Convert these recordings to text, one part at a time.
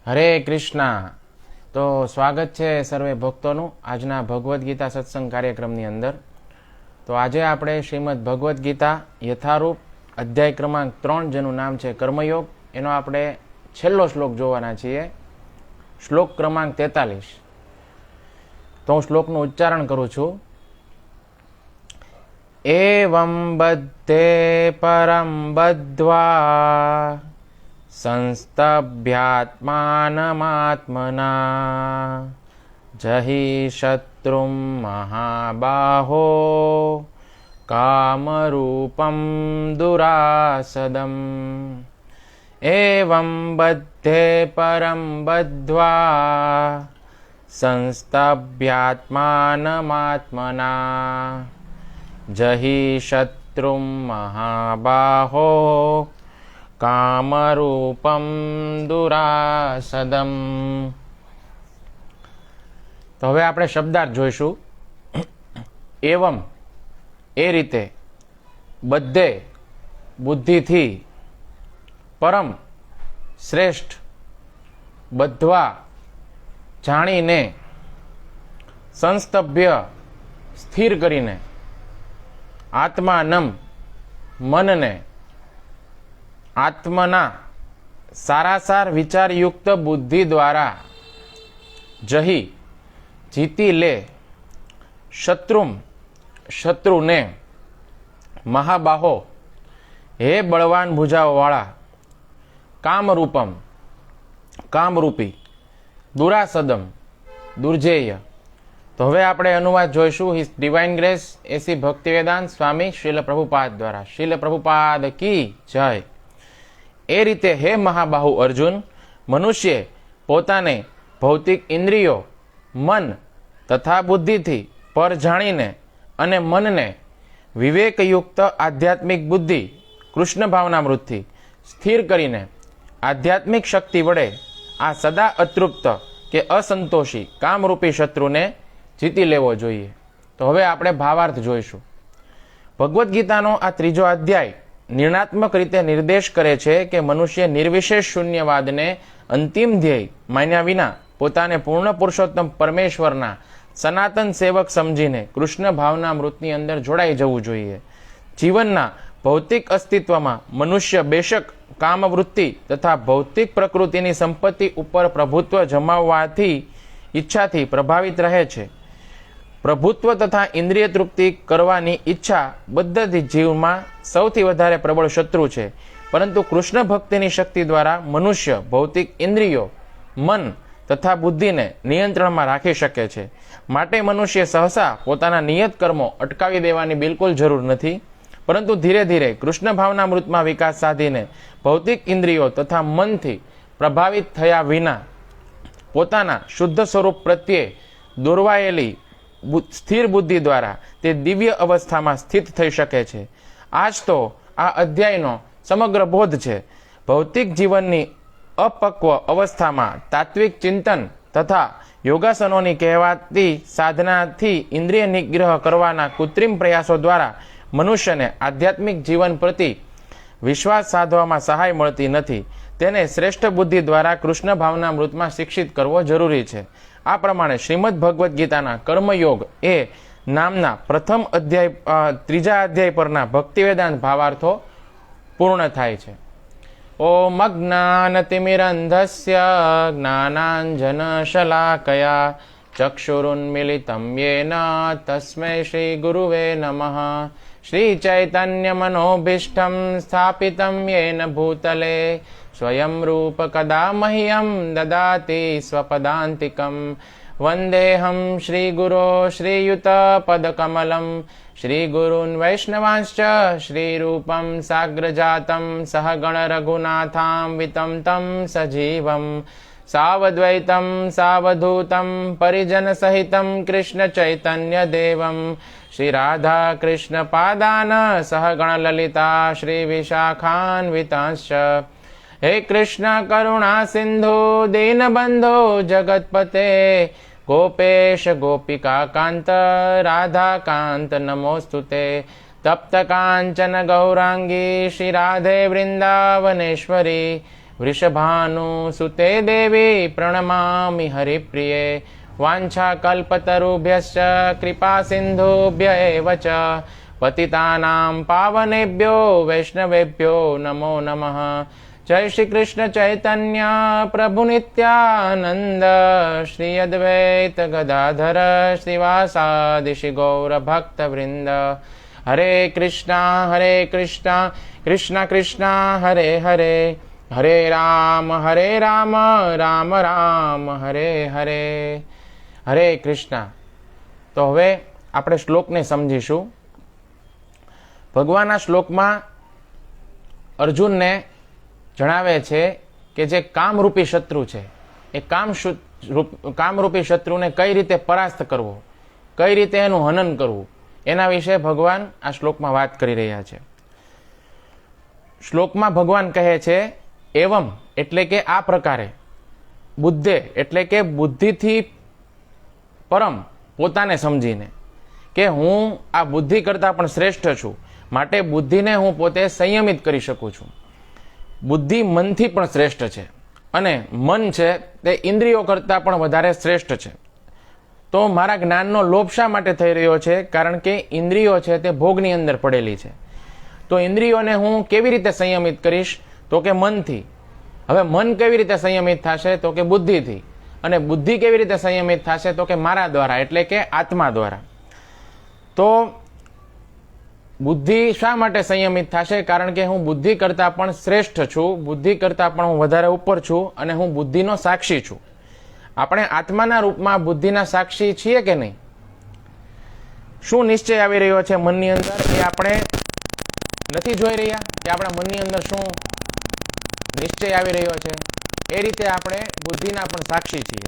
હરે કૃષ્ણ. તો સ્વાગત છે સર્વે ભક્તોનું આજના ભગવદ્ ગીતા સત્સંગ કાર્યક્રમની અંદર. તો આજે આપણે શ્રીમદ ભગવદ્ ગીતા યથારૂપ અધ્યાય ક્રમાંક 3, જેનું નામ છે કર્મયોગ, એનો આપણે છેલ્લો શ્લોક જોવાના છીએ, શ્લોક ક્રમાંક 43. તો હું શ્લોકનું ઉચ્ચારણ કરું છું. એવં બધ્ધે પરમ બધ્વા સંસ્તભ્યાત્માનમાત્મના જહિ શત્રુમ મહાબાહો કામરૂપમ દુરાસદમ. એવં બધ્ધે પરમ બધ્વા સંસ્તભ્યાત્માનમાત્મના જહિ શત્રુમ મહાબાહો કામરૂપમ દુરાસદમ. તો હવે આપણે શબ્દાર્થ જોઈશું. એવમ એ રીતે, બધે બુદ્ધિથી, પરમ શ્રેષ્ઠ, બધ્વા જાણીને, સંસ્તભ્ય સ્થિર કરીને, આત્માનમ મનને, આત્મના સારાસાર વિચારયુક્ત બુદ્ધિ દ્વારા, જહી જીતી લે, શત્રુમ શત્રુને, મહાબાહો હે બળવાન ભુજાઓવાળા, કામરૂપમ કામરૂપી, દુરાસદમ દુર્જેય. તો હવે આપણે અનુવાદ જોઈશું. હિઝ ડિવાઇન ગ્રેસ એસી ભક્તિવેદાંત સ્વામી શીલ પ્રભુપાદ દ્વારા. શીલ પ્રભુપાદ કી જય. એ રીતે હે મહાબાહુ અર્જુન, મનુષ્ય પોતાને ભૌતિક ઇન્દ્રિયો, મન તથા બુદ્ધિથી પર જાણીને અને મનને વિવેકયુક્ત આધ્યાત્મિક બુદ્ધિ કૃષ્ણ ભાવનામૃતથી સ્થિર કરીને આધ્યાત્મિક શક્તિ વડે આ સદા અતૃપ્ત કે અસંતોષી કામરૂપી શત્રુને જીતી લેવો જોઈએ. તો હવે આપણે ભાવાર્થ જોઈશું. ભગવદ્ ગીતાનો આ 3જો અધ્યાય નિર્ણાત્મક રીતે નિર્દેશ કરે છે કે મનુષ્ય નિર્વિશેષ શૂન્યવાદને અંતિમ ધ્યેય માન્યા વિના પોતાને પૂર્ણ પુરુષોત્તમ પરમેશ્વરના સનાતન સેવક સમજીને કૃષ્ણ ભાવનામૃતની અંદર જોડાઈ જવું જોઈએ. જીવનના ભૌતિક અસ્તિત્વમાં મનુષ્ય બેશક કામવૃત્તિ તથા ભૌતિક પ્રકૃતિની સંપત્તિ ઉપર પ્રભુત્વ જમાવવાથી ઈચ્છાથી પ્રભાવિત રહે છે. પ્રભુત્વ તથા ઇન્દ્રિય તૃપ્તિ કરવાની ઈચ્છા બદ્ધ જીવમાં સૌથી વધારે પ્રબળ શત્રુ છે. પરંતુ કૃષ્ણ ભક્તિની શક્તિ દ્વારા મનુષ્ય ભૌતિક ઇન્દ્રિયો, મન તથા બુદ્ધિને નિયંત્રણમાં રાખી શકે છે. માટે મનુષ્ય સહસા પોતાના નિયત કર્મો અટકાવી દેવાની બિલકુલ જરૂર નથી, પરંતુ ધીરે ધીરે કૃષ્ણ ભાવનામૃતમાં વિકાસ સાધીને ભૌતિક ઇન્દ્રિયો તથા મનથી પ્રભાવિત થયા વિના પોતાના શુદ્ધ સ્વરૂપ પ્રત્યે દોરવાયેલી સ્થિર બુદ્ધિ દ્વારા તે દિવ્ય અવસ્થામાં સ્થિત થઈ શકે છે. આજ તો આ અધ્યાયનો સમગ્ર બોધ છે. ભૌતિક જીવનની અપક્વ અવસ્થામાં તાત્વિક ચિંતન તથા યોગાસનોની કહેવાતી સાધનાથી ઇન્દ્રિય નિગ્રહ કરવાના કૃત્રિમ પ્રયાસો દ્વારા મનુષ્યને આધ્યાત્મિક જીવન પ્રતિ વિશ્વાસ સાધવામાં સહાય મળતી નથી. તેને શ્રેષ્ઠ બુદ્ધિ દ્વારા કૃષ્ણ ભાવનામૃતમાં શિક્ષિત કરવો જરૂરી છે. આ પ્રમાણે શ્રીમદ ભગવદ્ ગીતાના કર્મયોગ એ નામના પ્રથમ અધ્યાય 3જા અધ્યાય પરના ભક્તિવેદાંત ભાવાર્થો પૂર્ણ થાય છે. ઓમ અજ્ઞાનતિમિરંધસ્ય જ્ઞાનાંજન શલાકયા ચક્ષુરુન્મિલિતમ યેન તસ્મૈ શ્રી ગુરુવે નમઃ. શ્રી ચૈતન્ય મનોભીષ્ટમ સ્થાપિતમ યેન ભૂતલે સ્વયં રૂપ કદા મહ્યમ દદાતિ સ્વપદાંતિકમ. વંદેહમ શ્રી ગુરો શ્રીયુત પદકમલમ શ્રી ગુરુન વૈષ્ણવાંશ્ચ શ્રી રૂપમ સાગ્રજાતમ સહગણ રઘુનાથામ વિતમ તમ સજીવમ સાવદ્વૈતમ સાવધૂતમ પરિજન સહિતમ કૃષ્ણ ચૈતન્ય દેવમ શ્રી રાધા કૃષ્ણ પાદાન સહગણ લલિતા શ્રી વિશાખાન્વિતાંશ્ચ. હે કૃષ્ણ કરુણા સિંધુ દીનબંધો જગતપતે ગોપેશ ગોપિકા કાંત રાધા કાંત નમોસ્તુતે. તપ્ત કાંચન ગૌરાંગી શ્રી રાધે વૃંદાવનેશ્વરી वृषभानुसुते देवी प्रणमामि हरिप्रिये वाञ्छा कल्पतरुभ्यश्च कृपा सिन्धुभ्य एव च पतितानां पावनेभ्यो वैष्णवेभ्यो नमो नमः। जय श्री कृष्ण चैतन्य प्रभु नित्यानंद श्री अद्वैत गदाधर श्रीवासादि श्री गौर भक्त वृंद। हरे कृष्णा कृष्णा कृष्णा हरे हरे, हरे राम राम राम हरे हरे। हरे कृष्णा। तो हवे આપણે શ્લોકને સમજીશું। ભગવાનના શ્લોકમાં અર્જુનને જણાવે છે કે જે કામરૂપી શત્રુ છે એ કામરૂપી શત્રુને કઈ રીતે પરાસ્ત કરવો, કઈ રીતે એનું હનન કરવું, એના વિશે ભગવાન આ શ્લોકમાં વાત કરી રહ્યા છે। શ્લોકમાં ભગવાન કહે છે એવમ એટલે કે આ પ્રકારે, બુદ્ધે એટલે કે બુદ્ધિથી પરમ પોતાને સમજીને કે હું આ બુદ્ધિ કરતાં પણ શ્રેષ્ઠ છું, માટે બુદ્ધિને હું પોતે સંયમિત કરી શકું છું। બુદ્ધિ મનથી પણ શ્રેષ્ઠ છે અને મન છે તે ઇન્દ્રિયો કરતાં પણ વધારે શ્રેષ્ઠ છે। તો મારા જ્ઞાનનો લોભ શા માટે થઈ રહ્યો છે? કારણ કે ઇન્દ્રિયો છે તે ભોગની અંદર પડેલી છે। તો ઇન્દ્રિયોને હું કેવી રીતે સંયમિત કરીશ? તો કે મનથી। હવે મન કેવી રીતે સંયમિત થશે? તો કે બુદ્ધિથી। અને બુદ્ધિ કેવી રીતે સંયમિત થશે? તો કે મારા દ્વારા, એટલે કે આત્મા દ્વારા। તો બુદ્ધિ શા માટે સંયમિત થશે? કારણ કે હું બુદ્ધિ કરતાં પણ શ્રેષ્ઠ છું, બુદ્ધિ કરતાં પણ હું વધારે ઉપર છું અને હું બુદ્ધિનો સાક્ષી છું। આપણે આત્માના રૂપમાં બુદ્ધિના સાક્ષી છીએ કે નહીં? શું નિશ્ચય આવી રહ્યો છે મનની અંદર એ આપણે નથી જોઈ રહ્યા કે આપણા મનની અંદર શું નિશ્ચય આવી રહ્યો છે? એ રીતે આપણે બુદ્ધિના પણ સાક્ષી છીએ।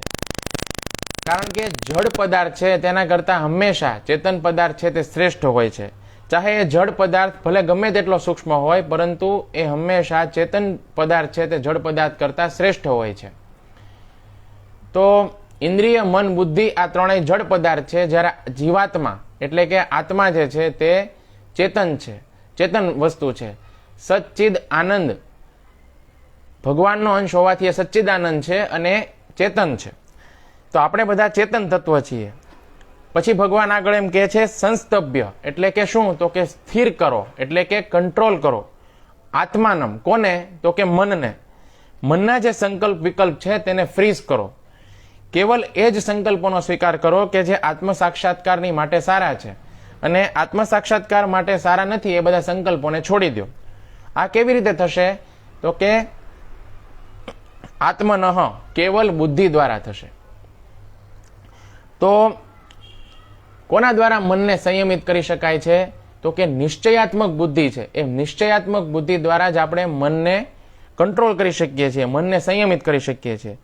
કારણ કે જડ પદાર્થ છે તેના કરતાં હંમેશા ચેતન પદાર્થ છે તે શ્રેષ્ઠ હોય છે। ચાહે એ જડ પદાર્થ ભલે ગમે તેટલો સૂક્ષ્મ હોય, પરંતુ એ હંમેશા ચેતન પદાર્થ છે તે જડ પદાર્થ કરતાં શ્રેષ્ઠ હોય છે। તો ઇન્દ્રિય, મન, બુદ્ધિ આ ત્રણેય જડ પદાર્થ છે, જ્યારે જીવાત્મા એટલે કે આત્મા જે છે તે ચેતન છે, ચેતન વસ્તુ છે। સચ્ચિદ આનંદ, ભગવાનનો અંશ હોવાથી એ સચ્ચિદાનંદ છે અને ચેતન છે। તો આપણે બધા ચેતન તત્વ છીએ। પછી ભગવાન આગળ એમ કહે છે સંસ્તભ્ય એટલે કે શું? તો કે સ્થિર કરો, એટલે કે કંટ્રોલ કરો। આત્માનમ, કોને? તો કે મનને। મનના જે સંકલ્પ વિકલ્પ છે તેને ફ્રીઝ કરો। કેવલ એ જ સંકલ્પોનો સ્વીકાર કરો કે જે આત્મ સાક્ષાત્કારની માટે સારા છે, અને આત્મ સાક્ષાત્કાર માટે સારા નથી એ બધા સંકલ્પોને છોડી દો। આ કેવી રીતે થશે? તો કે આત્મનઃ, કેવલ બુદ્ધિ દ્વારા થશે। તો કોના દ્વારા મનને સંયમિત કરી શકાય છે? તો કે નિશ્ચયાત્મક બુદ્ધિ છે, એ નિશ્ચયાત્મક બુદ્ધિ દ્વારા જ આપણે મનને કંટ્રોલ કરી શકીએ છીએ, મનને સંયમિત કરી શકીએ છીએ।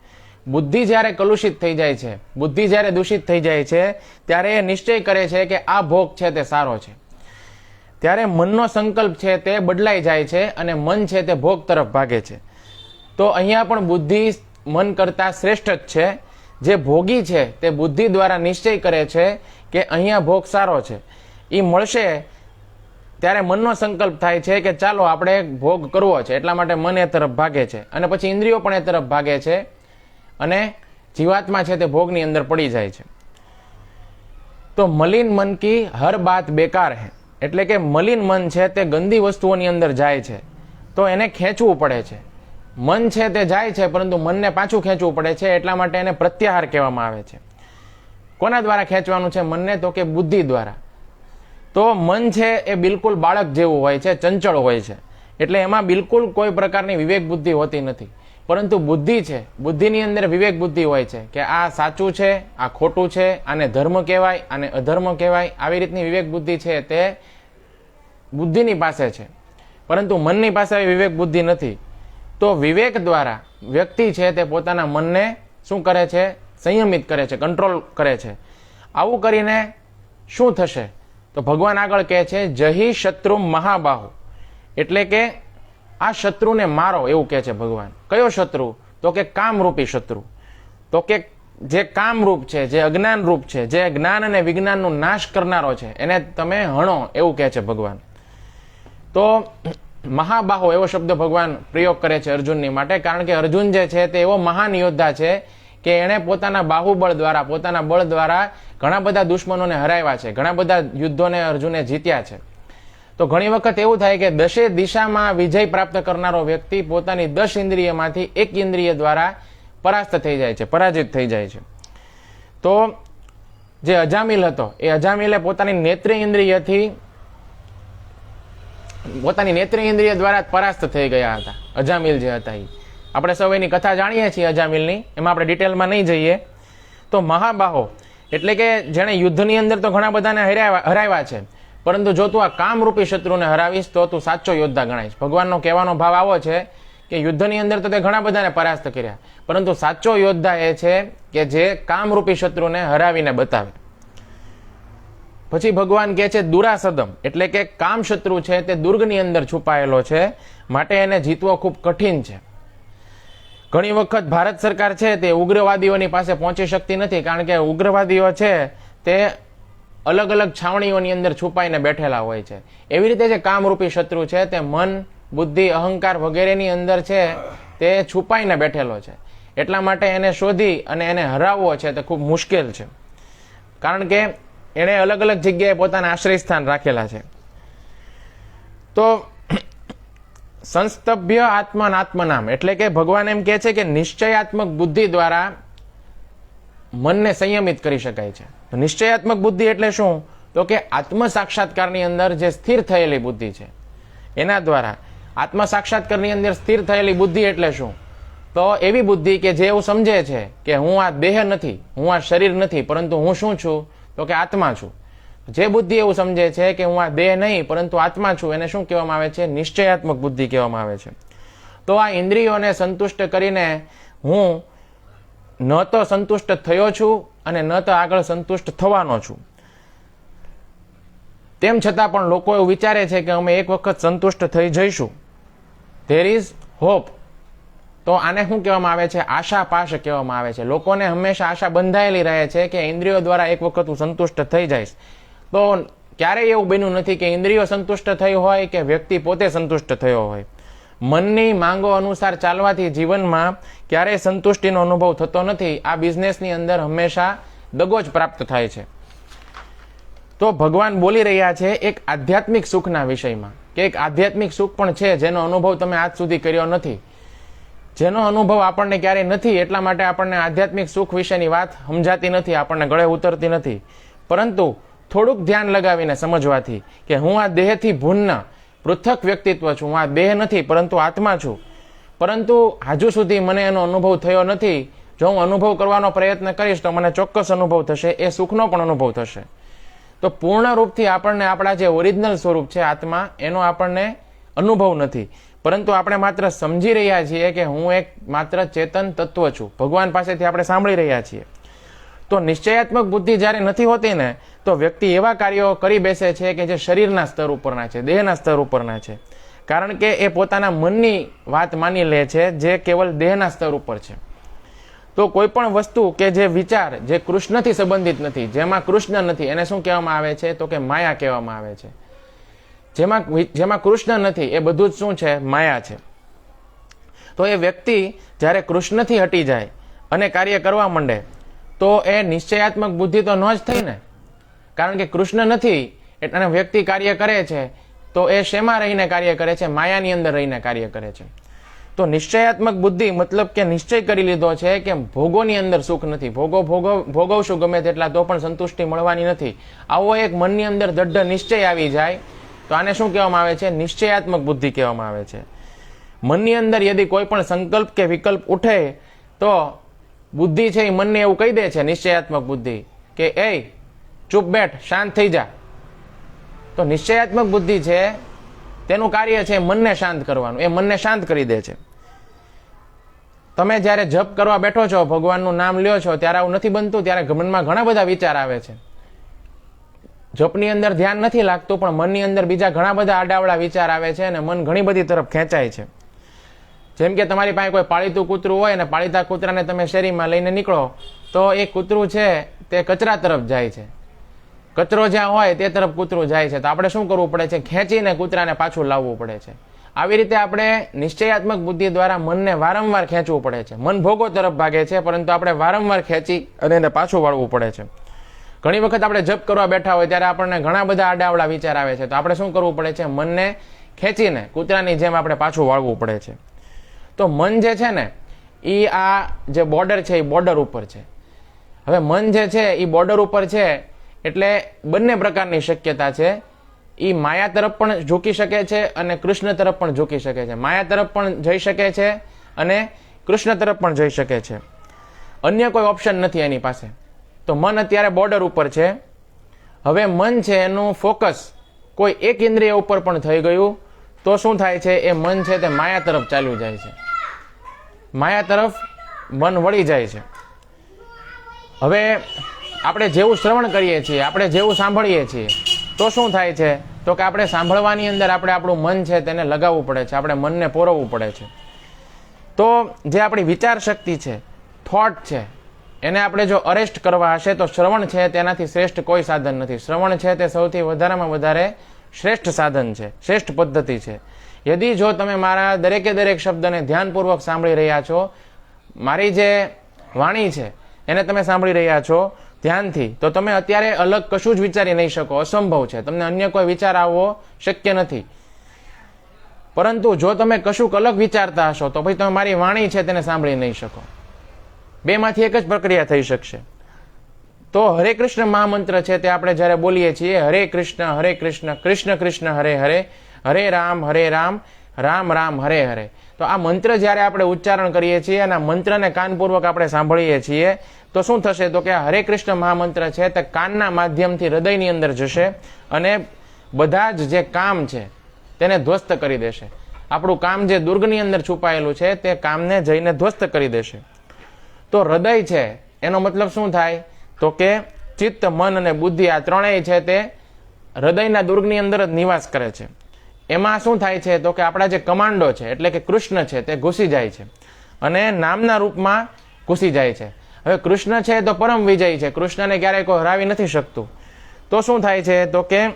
બુદ્ધિ જ્યારે કલુષિત થઈ જાય છે, બુદ્ધિ જ્યારે દૂષિત થઈ જાય છે, ત્યારે એ નિશ્ચય કરે છે કે આ ભોગ છે તે સારો છે, ત્યારે મનનો સંકલ્પ છે તે બદલાઈ જાય છે અને મન છે તે ભોગ તરફ ભાગે છે। તો અહીંયા પણ બુદ્ધિ મન કરતાં શ્રેષ્ઠ જ છે। જે ભોગી છે તે બુદ્ધિ દ્વારા નિશ્ચય કરે છે કે અહીંયા ભોગ સારો છે, એ મળશે ત્યારે મનનો સંકલ્પ થાય છે કે ચાલો આપણે ભોગ કરવો છે, એટલા માટે મન એ તરફ ભાગે છે અને પછી ઇન્દ્રિયો પણ એ તરફ ભાગે છે અને જીવાત્મા છે તે ભોગની અંદર પડી જાય છે। તો મલિન મન કી હર બાત બેકાર હે, એટલે કે મલિન મન છે તે ગંદી વસ્તુઓની અંદર જાય છે, તો એને ખેંચવું પડે છે। મન છે તે જાય છે પરંતુ મનને પાછું ખેંચવું પડે છે, એટલા માટે એને પ્રત્યાહાર કહેવામાં આવે છે। કોના દ્વારા ખેંચવાનું છે મનને? તો કે બુદ્ધિ દ્વારા। તો મન છે એ બિલકુલ બાળક જેવું હોય છે, ચંચળ હોય છે, એટલે એમાં બિલકુલ કોઈ પ્રકારની વિવેક બુદ્ધિ હોતી નથી। પરંતુ બુદ્ધિ છે, બુદ્ધિની અંદર વિવેક બુદ્ધિ હોય છે કે આ સાચું છે, આ ખોટું છે, આને ધર્મ કહેવાય, આને અધર્મ કહેવાય, આવી રીતની વિવેક બુદ્ધિ છે તે બુદ્ધિની પાસે છે, પરંતુ મનની પાસે આવી વિવેક બુદ્ધિ નથી। તો વિવેક દ્વારા વ્યક્તિ છે તે પોતાના મનને શું કરે છે? સંયમિત કરે છે, કંટ્રોલ કરે છે। આવું કરીને શું થશે? તો ભગવાન આગળ કહે છે જહી શત્રુ મહાબાહુ, એટલે કે આ શત્રુને મારો, એવું કહે છે ભગવાન। કયો શત્રુ? તો કે કામરૂપી શત્રુ। તો કે જે કામરૂપ છે, જે અજ્ઞાન રૂપ છે, જે જ્ઞાન અને વિજ્ઞાનનો નાશ કરનારો છે, એને તમે હણો, એવું કહે છે ભગવાન। તો મહાબાહો એવો શબ્દ ભગવાન પ્રયોગ કરે છે અર્જુનની માટે, કારણ કે અર્જુન જે છે તે એવો મહાન યોદ્ધા છે કે એણે પોતાના બાહુબળ દ્વારા, પોતાના બળ દ્વારા ઘણા બધા દુશ્મનોને હરાવ્યા છે, ઘણા બધા યુદ્ધોને અર્જુને જીત્યા છે. તો ઘણી વખત એવું થાય કે દશે દિશામાં વિજય પ્રાપ્ત કરનારો વ્યક્તિ પોતાની 10 ઇન્દ્રિયમાંથી એક ઇન્દ્રિય દ્વારા પરાસ્ત થઈ જાય છે, પરાજિત થઈ જાય છે. તો જે અજામિલ હતો એ અજામિલે પોતાની નેત્ર ઇન્દ્રિય દ્વારા પરાસ્ત થઈ ગયા હતા. અજામિલ જે હતા એ આપણે સૌ એની કથા જાણીએ છીએ અજામિલની, એમાં આપણે ડિટેલમાં નહીં જઈએ. તો મહાબાહો એટલે કે જેણે યુદ્ધની અંદર તો ઘણા બધાને હરાવ્યા છે, પરંતુ જો તું આ કામરૂપી શત્રુને હરાવીશ તો તું સાચો યોદ્ધા ગણાઈશ. ભગવાનનો કહેવાનો ભાવ આવો છે કે યુદ્ધની અંદર તો તે ઘણા બધાને પરાસ્ત કર્યા, પરંતુ સાચો યોદ્ધા એ છે કે જે કામરૂપી શત્રુને હરાવીને બતાવે. પછી ભગવાન કહે છે દુરાસદમ એટલે કે કામ શત્રુ છે તે દુર્ગની અંદર છુપાયેલો છે, માટે એને જીતવો ખૂબ કઠિન છે. ઘણી વખત ભારત સરકાર છે તે ઉગ્રવાદીઓની પાસે પહોંચી શકતી નથી, કારણ કે ઉગ્રવાદીઓ છે તે અલગ અલગ છાવણીઓની અંદર છુપાઈને બેઠેલા હોય છે. એવી રીતે જે કામરૂપી શત્રુ છે તે મન, બુદ્ધિ, અહંકાર વગેરેની અંદર છે તે છુપાઈને બેઠેલો છે. એટલા માટે એને શોધી અને એને હરાવવો છે તે ખૂબ મુશ્કેલ છે, કારણ કે એણે અલગ અલગ જગ્યાએ પોતાના આશ્રય સ્થાન રાખેલા છે. તો સંસ્તભ્ય આત્મનાત્મનામ એટલે કે ભગવાન એમ કહે છે કે નિશ્ચયાત્મક બુદ્ધિ દ્વારા મનને સંયમિત કરી શકાય છે. તો નિશ્ચયાત્મક બુદ્ધિ એટલે શું? તો કે આત્મ સાક્ષાત્કારની અંદર જે સ્થિર થયેલી બુદ્ધિ છે એના દ્વારા. આત્મ સાક્ષાત્કારની અંદર સ્થિર થયેલી બુદ્ધિ એટલે શું? તો એવી બુદ્ધિ કે જે એવું સમજે છે કે હું આ દેહ નથી, હું આ શરીર નથી, પરંતુ હું શું છું? તો કે આત્મા છું. જે બુદ્ધિ એવું સમજે છે કે હું આ દેહ નહીં પરંતુ આત્મા છું, એને શું કહેવામાં આવે છે? નિશ્ચયાત્મક બુદ્ધિ કહેવામાં આવે છે. તો આ ઇન્દ્રિયોને સંતુષ્ટ કરીને હું ન તો સંતુષ્ટ થયો છું અને ન તો આગળ સંતુષ્ટ થવાનો છું. તેમ છતાં પણ લોકો એવું વિચારે છે કે અમે એક વખત સંતુષ્ટ થઈ જઈશું. There is hope. તો આને શું કહેવામાં આવે છે? આશા પાશ કહેવામાં આવે છે. લોકોને હંમેશા આશા બંધાયેલી રહે છે કે ઇન્દ્રિયો દ્વારા એક વખત હું સંતુષ્ટ થઈ જઈશ. તો ક્યારેય એવું બન્યું નથી કે ઇન્દ્રિયો સંતુષ્ટ થઈ હોય કે વ્યક્તિ પોતે સંતુષ્ટ થયો હોય. મનની માંગો અનુસાર ચાલવાથી જીવનમાં ક્યારેય સંતુષ્ટિનો અનુભવ થતો નથી. આ બિઝનેસની અંદર હંમેશા દગો જ પ્રાપ્ત થાય છે. તો ભગવાન બોલી રહ્યા છે એક આધ્યાત્મિક સુખના વિષયમાં, કે એક આધ્યાત્મિક સુખ પણ છે જેનો અનુભવ તમે આજ સુધી કર્યો નથી, જેનો અનુભવ આપણને ક્યારેય નથી. એટલા માટે આપણને આધ્યાત્મિક સુખ વિશેની વાત સમજાતી નથી, આપણને ગળે ઉતરતી નથી. પરંતુ થોડુંક ધ્યાન લગાવીને સમજવાથી કે હું આ દેહથી ભિન્ન પૃથક વ્યક્તિત્વ છું, હું આ દેહ નથી પરંતુ આત્મા છું, પરંતુ હજુ સુધી મને એનો અનુભવ થયો નથી. જો હું અનુભવ કરવાનો પ્રયત્ન કરીશ તો મને ચોક્કસ અનુભવ થશે, એ સુખનો પણ અનુભવ થશે. તો પૂર્ણ રૂપથી આપણને આપણા જે ઓરિજિનલ સ્વરૂપ છે આત્મા, એનો આપણને અનુભવ નથી, પરંતુ આપણે માત્ર સમજી રહ્યા છીએ કે હું એક માત્ર ચેતન તત્વ છું. ભગવાન પાસેથી આપણે સાંભળી રહ્યા છીએ. તો નિશ્ચયાત્મક બુદ્ધિ જ્યારે નથી હોતી ને, તો વ્યક્તિ એવા કાર્યો કરી બેસે છે કે જે શરીરના સ્તર ઉપરના છે, દેહના સ્તર ઉપરના છે, કારણ કે એ પોતાના મનની વાત માની લે છે જે કેવલ દેહના સ્તર ઉપર છે. તો કોઈ પણ વસ્તુ કે જે વિચાર જે કૃષ્ણથી સંબંધિત નથી, જેમાં કૃષ્ણ નથી, એને શું કહેવામાં આવે છે? તો કે માયા કહેવામાં આવે છે. જેમાં કૃષ્ણ નથી એ બધું જ શું છે? માયા છે. તો એ વ્યક્તિ જ્યારે કૃષ્ણથી હટી જાય અને કાર્ય કરવા માંડે તો એ નિશ્ચયાત્મક બુદ્ધિ તો ન જ થઈ ને, કારણ કે કૃષ્ણ નથી અને વ્યક્તિ કાર્ય કરે છે તો એ શેમાં રહીને કાર્ય કરે છે? માયાની અંદર રહીને કાર્ય કરે છે. તો નિશ્ચયાત્મક બુદ્ધિ મતલબ કે નિશ્ચય કરી લીધો છે કે ભોગોની અંદર સુખ નથી, ભોગવશું ગમે તેટલા તો પણ સંતુષ્ટિ મળવાની નથી. આવો એક મનની અંદર દૃઢ નિશ્ચય આવી જાય તો આને શું કહેવામાં આવે છે? નિશ્ચયાત્મક બુદ્ધિ કહેવામાં આવે છે. મનની અંદર યદિ કોઈ પણ સંકલ્પ કે વિકલ્પ ઉઠે તો બુદ્ધિ છે એ મનને એવું કહી દે છે, નિશ્ચયાત્મક બુદ્ધિ, કે એ ચૂપ બેઠ, શાંત થઈ જા. તો નિશ્ચયાત્મક બુદ્ધિ છે તેનું કાર્ય છે મનને શાંત કરવાનું, એ મનને શાંત કરી દે છે. તમે જ્યારે જપ કરવા બેઠો છો, ભગવાનનું નામ લ્યો છો, ત્યારે આવું નથી બનતું? ત્યારે મનમાં ઘણા બધા વિચાર આવે છે. જપની અંદર ધ્યાન નથી લાગતું, પણ મનની અંદર બીજા ઘણા બધા આડાવડા વિચાર આવે છે અને મન ઘણી બધી તરફ ખેંચાય છે. જેમ કે તમારી પાસે કોઈ પાળીતું કૂતરું હોય અને પાળીતા કૂતરાને તમે શેરીમાં લઈને નીકળો તો એ કૂતરું છે તે કચરા તરફ જાય છે. કચરો જ્યાં હોય તે તરફ કૂતરું જાય છે. તો આપણે શું કરવું પડે છે? ખેંચીને કૂતરાને પાછું લાવવું પડે છે. આવી રીતે આપણે નિશ્ચયાત્મક બુદ્ધિ દ્વારા મનને વારંવાર ખેંચવું પડે છે. મન ભોગો તરફ ભાગે છે, પરંતુ આપણે વારંવાર ખેંચી અને એને પાછું વાળવું પડે છે. ઘણી વખત આપણે જપ કરવા બેઠા હોય ત્યારે આપણને ઘણા બધા આડાવડા વિચાર આવે છે, તો આપણે શું કરવું પડે છે? મનને ખેંચીને કૂતરાની જેમ આપણે પાછું વાળવું પડે છે. તો મન જે છે ને એ આ જે બોર્ડર છે એ બોર્ડર ઉપર છે. હવે મન જે છે એ બોર્ડર ઉપર છે એટલે બંને પ્રકારની શક્યતા છે. એ માયા તરફ પણ ઝૂકી શકે છે અને કૃષ્ણ તરફ પણ ઝૂકી શકે છે. માયા તરફ પણ જઈ શકે છે અને કૃષ્ણ તરફ પણ જઈ શકે છે. અન્ય કોઈ ઓપ્શન નથી એની પાસે. તો મન અત્યારે બોર્ડર ઉપર છે. હવે મન છે એનું ફોકસ કોઈ એક ઇન્દ્રિય ઉપર પણ થઈ ગયું તો શું થાય છે? એ મન છે તે માયા તરફ ચાલ્યું જાય છે. માયા તરફ મન વળી જાય છે. હવે આપણે જેવું શ્રવણ કરીએ છીએ, આપણે જેવું સાંભળીએ છીએ તો શું થાય છે? તો કે આપણે સાંભળવાની અંદર આપણે આપણું મન છે તેને લગાવવું પડે છે, આપણે મનને પોરવવું પડે છે. તો જે આપણી વિચાર શક્તિ છે, થોટ છે, એને આપણે જો અરેસ્ટ કરવા હશે તો શ્રવણ છે તેનાથી શ્રેષ્ઠ કોઈ સાધન નથી. શ્રવણ છે તે સૌથી વધારેમાં વધારે શ્રેષ્ઠ સાધન છે, શ્રેષ્ઠ પદ્ધતિ છે. યદી જો તમે મારા દરેકે દરેક શબ્દને ધ્યાનપૂર્વક સાંભળી રહ્યા છો, મારી જે વાણી છે એને તમે સાંભળી રહ્યા છો ધ્યાનથી, તો તમે અત્યારે અલગ કશું જ વિચારી નહીં શકો. અસંભવ છે, તમને અન્ય કોઈ વિચાર આવવો શક્ય નથી. પરંતુ જો તમે કશુંક અલગ વિચારતા હશો તો પછી તમે મારી વાણી છે તેને સાંભળી નહીં શકો. બેમાંથી એક જ પ્રક્રિયા થઈ શકશે. તો હરે કૃષ્ણ મહામંત્ર છે તે આપણે જ્યારે બોલીએ છીએ, હરે કૃષ્ણ કૃષ્ણ કૃષ્ણ હરે હરે, હરે રામ રામ રામ હરે હરે. તો આ મંત્ર જ્યારે આપણે ઉચ્ચારણ કરીએ છીએ અને આ મંત્રને કાનપૂર્વક આપણે સાંભળીએ છીએ તો શું થશે? તો કે આ હરે કૃષ્ણ મહામંત્ર છે તે કાનના માધ્યમથી હૃદયની અંદર જશે અને બધા જ જે કામ છે તેને ધ્વસ્ત કરી દેશે. આપણું કામ જે દુર્ગની અંદર છુપાયેલું છે તે કામને જઈને ધ્વસ્ત કરી દેશે. તો હૃદય છે એનો મતલબ શું થાય? તો કે ચિત્ત, મન અને બુદ્ધિ આ ત્રણેય છે તે હૃદયના દુર્ગની અંદર જ નિવાસ કરે છે. એમાં શું થાય છે? તો કે આપણા જે કમાન્ડો છે એટલે કે કૃષ્ણ છે તે ઘૂસી જાય છે અને નામના રૂપમાં ઘૂસી જાય છે. હવે કૃષ્ણ છે તો પરમ વિજય છે, કૃષ્ણને ક્યારેય કોઈ હરાવી નથી શકતું. તો શું થાય છે? તો કે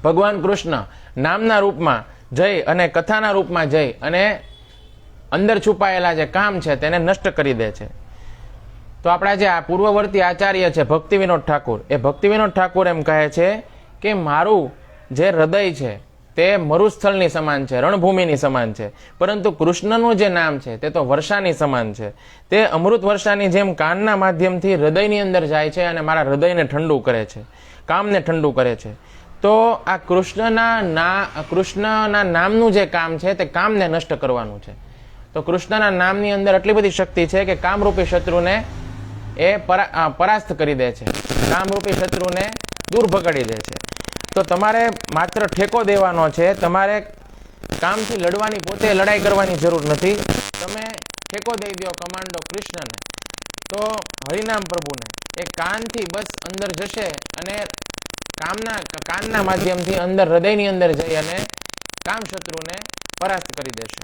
ભગવાન કૃષ્ણ નામના રૂપમાં જઈ અને કથાના રૂપમાં જઈ અને અંદર છુપાયેલા જે કામ છે તેને નષ્ટ કરી દે છે. તો આપણા જે આ પૂર્વવર્તી આચાર્ય છે ભક્તિ વિનોદ ઠાકુર, એ ભક્તિ વિનોદ ઠાકુર એમ કહે છે કે મારું જે હૃદય છે તે મરુસ્થળની સમાન છે, રણભૂમિની સમાન છે, પરંતુ કૃષ્ણનું જે નામ છે તે તો વર્ષાની સમાન છે. તે અમૃત વર્ષાની જેમ કાનના માધ્યમથી હૃદયની અંદર જાય છે અને મારા હૃદયને ઠંડુ કરે છે, કામને ઠંડુ કરે છે. તો આ કૃષ્ણના નામનું જે કામ છે તે કામને નષ્ટ કરવાનું છે. તો કૃષ્ણના નામની અંદર એટલી બધી શક્તિ છે કે કામરૂપી શત્રુને એ પરાસ્ત કરી દે છે, કામરૂપી શત્રુને દૂર ભગાડી દે છે. તો તમારે માત્ર ઠેકો દેવાનો છે, તમારે કામથી લડવાની, પોતે લડાઈ કરવાની જરૂર નથી. તમે ઠેકો દઈ દો કમાન્ડો કૃષ્ણને, તો હરિનામ પ્રભુને, એ કાનથી બસ અંદર જશે અને કાનના માધ્યમથી અંદર હૃદયની અંદર જઈ અને કામ શત્રુને પરાસ્ત કરી દેશે.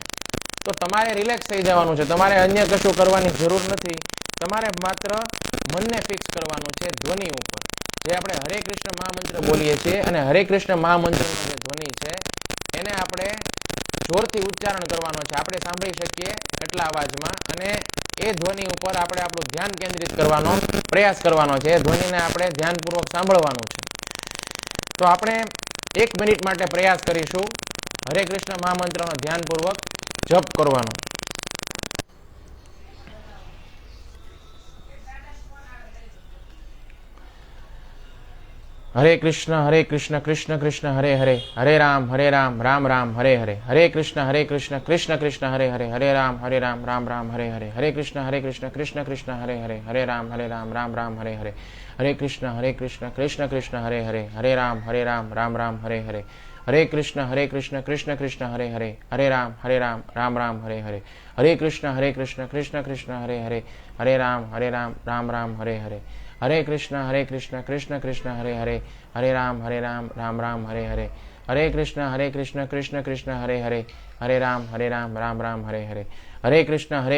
તો તમારે રિલેક્સ થઈ જવાનું છે, તમારે અન્ય કશું કરવાની જરૂર નથી. તમારે માત્ર મનને ફિક્સ કરવાનું છે ધ્વનિ ઉપર. જે આપણે હરે કૃષ્ણ મહામંત્ર બોલીએ છીએ અને હરે કૃષ્ણ મહામંત્રનો જે ધ્વનિ છે એને આપણે જોરથી ઉચ્ચારણ કરવાનો છે, આપણે સાંભળી શકીએ એટલા અવાજમાં, અને એ ધ્વનિ ઉપર આપણે આપણું ધ્યાન કેન્દ્રિત કરવાનો પ્રયાસ કરવાનો છે. એ ધ્વનિને આપણે ધ્યાનપૂર્વક સાંભળવાનું છે. તો આપણે 1 મિનિટ માટે પ્રયાસ કરીશું હરે કૃષ્ણ મહામંત્રનો ધ્યાનપૂર્વક જપ કરવાનો. હરે કૃષ્ણ કૃષ્ણ કૃષ્ણ હરે હરે, હરે રામ રામ રામ હરે હરે, હરે કૃષ્ણ કૃષ્ણ કૃષ્ણ હરે હરે, હરે રામ રામ રામ હરે હરે, હરે કૃષ્ણ કૃષ્ણ કૃષ્ણ હરે હરે, હરે રામ રામ રામ હરે હરે, હરે કૃષ્ણ કૃષ્ણ કૃષ્ણ હરે હરે, હરે રામ રામ રામ હરે હરે, હરે કૃષ્ણ કૃષ્ણ કૃષ્ણ હરે હરે, હરે રામ રામ રામ હરે હરે, હરે કૃષ્ણ કૃષ્ણ કૃષ્ણ હરે હરે, હરે રામ રામ રામ હરે હરે, હરે કૃષ્ણ કૃષ્ણ કૃષ્ણ હરે હરે, હરે રામ રામ રામ હરે હરે, હરે કૃષ્ણ કૃષ્ણ કૃષ્ણ હરે હરે, હરે રામ રામ રામ હરે હરે, હરે કૃષ્ણ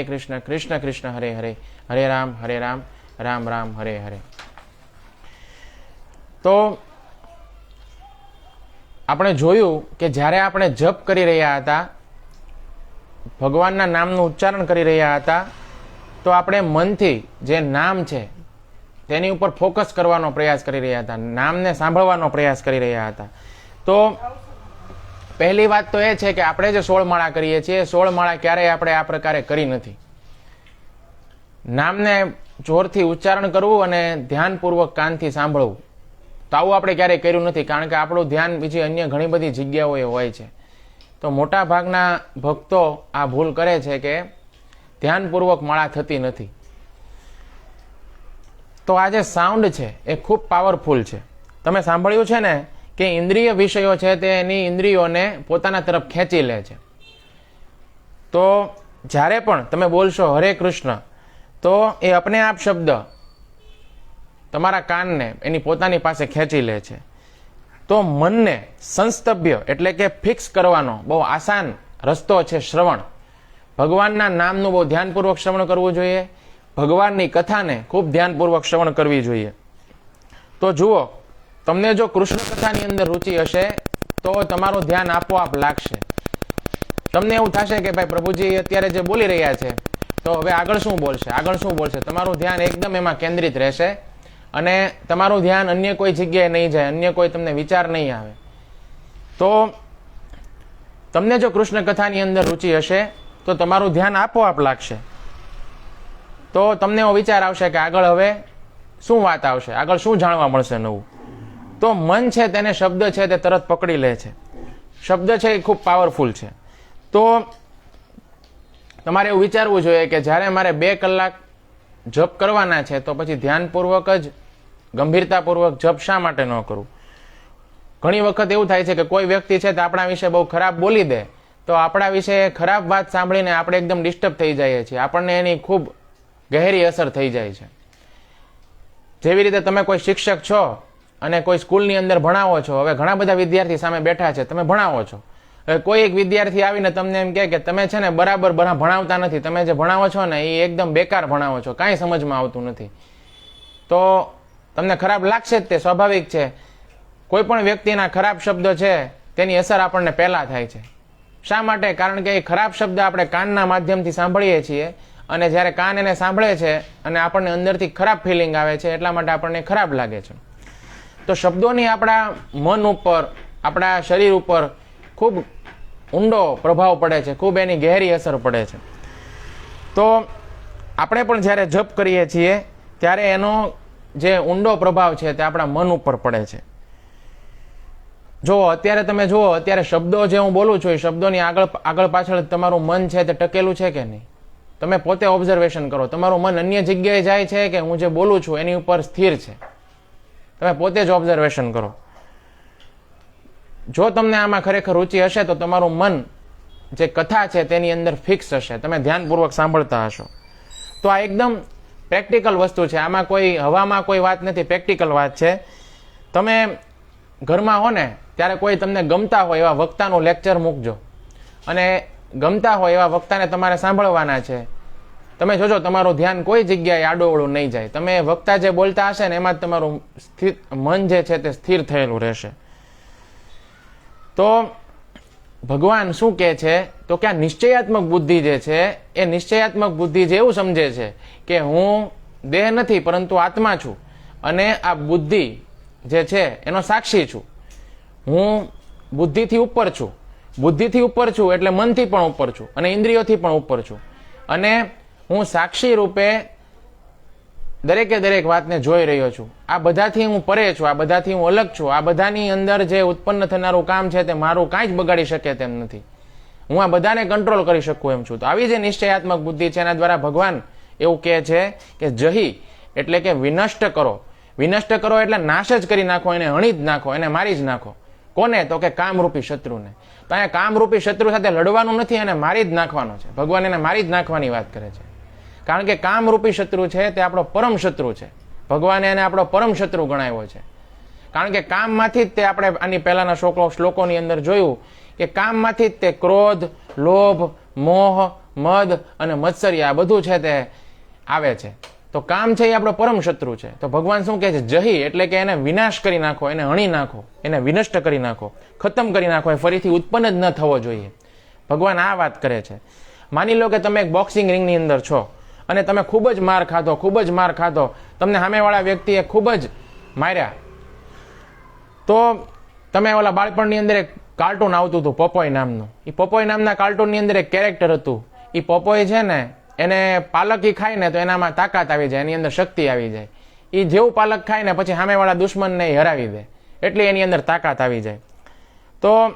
કૃષ્ણ કૃષ્ણ હરે હરે, હરે રામ રામ રામ હરે હરે. તો આપણે જોયું કે જ્યારે આપણે જપ કરી રહ્યા હતા, ભગવાનના નામનું ઉચ્ચારણ કરી રહ્યા હતા, તો આપણે મનથી જે નામ છે તેની ઉપર ફોકસ કરવાનો પ્રયાસ કરી રહ્યા હતા, નામને સાંભળવાનો પ્રયાસ કરી રહ્યા હતા. તો પહેલી વાત તો એ છે કે આપણે જે 16 માળા કરીએ છીએ, 16 માળા ક્યારેય આપણે આ પ્રકારે કરી નથી. નામને જોરથી ઉચ્ચારણ કરવું અને ધ્યાનપૂર્વક કાનથી સાંભળવું, તો આવું આપણે ક્યારેય કર્યું નથી, કારણ કે આપણું ધ્યાન બીજી અન્ય ઘણી બધી જગ્યાઓએ હોય છે. તો મોટા ભાગના ભક્તો આ ભૂલ કરે છે કે ધ્યાનપૂર્વક માળા થતી નથી. તો આ જે સાઉન્ડ છે એ ખૂબ પાવરફુલ છે. તમે સાંભળ્યું છે ને કે ઇન્દ્રિય વિષયો છે તે એની ઇન્દ્રિયોને પોતાના તરફ ખેંચી લે છે. તો જ્યારે પણ તમે બોલશો હરે કૃષ્ણ, તો એ અપને આપ શબ્દ તમારા કાનને એની પોતાની પાસે ખેંચી લે છે. તો મનને સંસ્તભ્ય એટલે કે ફિક્સ કરવાનો બહુ આસાન રસ્તો છે શ્રવણ. ભગવાનના નામનું બહુ ધ્યાનપૂર્વક શ્રવણ કરવું જોઈએ. ભગવાનની કથાને ખૂબ ધ્યાનપૂર્વક શ્રવણ કરવી જોઈએ. તો જુઓ, તમને જો કૃષ્ણ કથાની અંદર રુચિ હશે તો તમારું ધ્યાન આપોઆપ લાગશે. તમને એવું થશે કે ભાઈ પ્રભુજી અત્યારે જે બોલી રહ્યા છે, તો હવે આગળ શું બોલશે, આગળ શું બોલશે. તમારું ધ્યાન એકદમ એમાં કેન્દ્રિત રહેશે અને તમારું ધ્યાન અન્ય કોઈ જગ્યાએ નહીં જાય, અન્ય કોઈ તમને વિચાર નહીં આવે. તો તમને જો કૃષ્ણ કથાની અંદર રુચિ હશે તો તમારું ધ્યાન આપોઆપ લાગશે. તો તમને એવો વિચાર આવશે કે આગળ હવે શું વાત આવશે, આગળ શું જાણવા મળશે નવું. તો મન છે તેને શબ્દ છે તે તરત પકડી લે છે. શબ્દ છે એ ખૂબ પાવરફુલ છે. તો તમારે એવું વિચારવું જોઈએ કે જ્યારે મારે 2 કલાક જપ કરવાના છે, તો પછી ધ્યાનપૂર્વક જ ગંભીરતાપૂર્વક જપ શા માટે ન કરું. ઘણી વખત એવું થાય છે કે કોઈ વ્યક્તિ છે તે આપણા વિશે બહુ ખરાબ બોલી દે, તો આપણા વિશે ખરાબ વાત સાંભળીને આપણે એકદમ ડિસ્ટર્બ થઈ જઈએ છીએ, આપણને એની ખૂબ ગહેરી અસર થઈ જાય છે. જેવી રીતે તમે કોઈ શિક્ષક છો અને કોઈ સ્કૂલની અંદર ભણાવો છો. હવે ઘણા બધા વિદ્યાર્થી સામે બેઠા છે, તમે ભણાવો છો. હવે કોઈ એક વિદ્યાર્થી આવીને તમને એમ કહે કે તમે છે ને બરાબર ભણાવતા નથી, તમે જે ભણાવો છો ને એ એકદમ બેકાર ભણાવો છો, કાંઈ સમજમાં આવતું નથી. તો તમને ખરાબ લાગશે જ, તે સ્વાભાવિક છે. કોઈ પણ વ્યક્તિના ખરાબ શબ્દો છે તેની અસર આપણને પહેલા થાય છે. શા માટે? કારણ કે એ ખરાબ શબ્દ આપણે કાનના માધ્યમથી સાંભળીએ છીએ, અને જ્યારે કાન એને સાંભળે છે અને આપણને અંદરથી ખરાબ ફિલિંગ આવે છે, એટલા માટે આપણને ખરાબ લાગે છે. તો શબ્દોની આપણા મન ઉપર, આપણા શરીર ઉપર ખૂબ ઊંડો પ્રભાવ પડે છે, ખૂબ એની ગહેરી અસર પડે છે. તો આપણે પણ જ્યારે જપ કરીએ છીએ ત્યારે એનો જે ઊંડો પ્રભાવ છે તે આપણા મન ઉપર પડે છે. જો અત્યારે તમે જુઓ, અત્યારે શબ્દો જે હું બોલું છું એ શબ્દોની આગળ પાછળ તમારું મન છે તે ટકેલું છે કે નહીં. તમે પોતે ઓબ્ઝર્વેશન કરો, તમારું મન અન્ય જગ્યાએ જાય છે કે હું જે બોલું છું એની ઉપર સ્થિર છે. તમે પોતે જ ઓબ્ઝર્વેશન કરો. જો તમને આમાં ખરેખર રુચિ હશે તો તમારું મન જે કથા છે તેની અંદર ફિક્સ હશે, તમે ધ્યાનપૂર્વક સાંભળતા હશો. તો આ એકદમ પ્રેક્ટિકલ વસ્તુ છે, આમાં કોઈ હવામાં કોઈ વાત નથી, પ્રેક્ટિકલ વાત છે. તમે ઘરમાં હો ને ત્યારે કોઈ તમને ગમતા હોય એવા વક્તાનું લેક્ચર મૂકજો, અને ગમતા હોય એવા વક્તાને તમારે સાંભળવાના છે. તમે જોજો તમારું ધ્યાન કોઈ જગ્યાએ આડોવળું નહીં જાય. તમે વક્તા જે બોલતા હશે ને એમાં જ તમારું મન જે છે તે સ્થિર થયેલું રહેશે. તો ભગવાન શું કહે છે, તો કે આ નિશ્ચયાત્મક બુદ્ધિ જે છે એ નિશ્ચયાત્મક બુદ્ધિ જે એવું સમજે છે કે હું દેહ નથી પરંતુ આત્મા છું, અને આ બુદ્ધિ જે છે એનો સાક્ષી છું. હું બુદ્ધિથી ઉપર છું. બુદ્ધિથી ઉપર છું એટલે મનથી પણ ઉપર છું અને ઇન્દ્રિયોથી પણ ઉપર છું, અને હું સાક્ષી રૂપે દરેકે દરેક વાતને જોઈ રહ્યો છું. આ બધાથી હું પરે છું, આ બધાથી હું અલગ છું. આ બધાની અંદર જે ઉત્પન્ન થનારું કામ છે તે મારું કાંઈ જ બગાડી શકે તેમ નથી. હું આ બધાને કંટ્રોલ કરી શકું એમ છું. તો આવી જે નિશ્ચયાત્મક બુદ્ધિ છે એના દ્વારા ભગવાન એવું કહે છે કે જહી એટલે કે વિનષ્ટ કરો. વિનષ્ટ કરો એટલે નાશ જ કરી નાખો, એને હણી જ નાખો, એને મારી જ નાખો. કોને? તો કે કામરૂપી શત્રુને. તો અહીંયા કામરૂપી શત્રુ સાથે લડવાનું નથી, એને મારી જ નાખવાનો છે. ભગવાન એને મારી જ નાખવાની વાત કરે છે, કારણ કે કામરૂપી શત્રુ છે તે આપણો પરમ શત્રુ છે. ભગવાને એને આપણો પરમ શત્રુ ગણાવ્યો છે, કારણ કે કામમાંથી જ તે, આપણે આની પહેલાના શ્લોકોની અંદર જોયું કે કામમાંથી જ તે ક્રોધ, લોભ, મોહ, મદ અને મત્સર્ય આ બધું છે તે આવે છે. તો કામ છે એ આપણો પરમ શત્રુ છે. તો ભગવાન શું કહે છે? જહી એટલે કે એને વિનાશ કરી નાખો, એને હણી નાખો, એને વિનષ્ટ કરી નાખો, ખતમ કરી નાખો, એ ફરીથી ઉત્પન્ન જ ન થવો જોઈએ. ભગવાન આ વાત કરે છે. માની લો કે તમે એક બોક્સિંગ રિંગની અંદર છો અને તમે ખૂબ જ માર ખાધો, તમને સામેવાળા વ્યક્તિએ ખૂબ જ માર્યા. તો તમે ઓલા બાળપણની અંદર એક કાર્ટૂન આવતું હતું પોપોય નામનું. એ પોપોય નામના કાર્ટૂનની અંદર એક કેરેક્ટર હતું. એ પોપોય છે ને, એને પાલક ખાય ને તો એનામાં તાકાત આવી જાય, એની અંદર શક્તિ આવી જાય. એ જેવું પાલક ખાય ને પછી સામેવાળા દુશ્મનને એ હરાવી દે, એટલે એની અંદર તાકાત આવી જાય. તો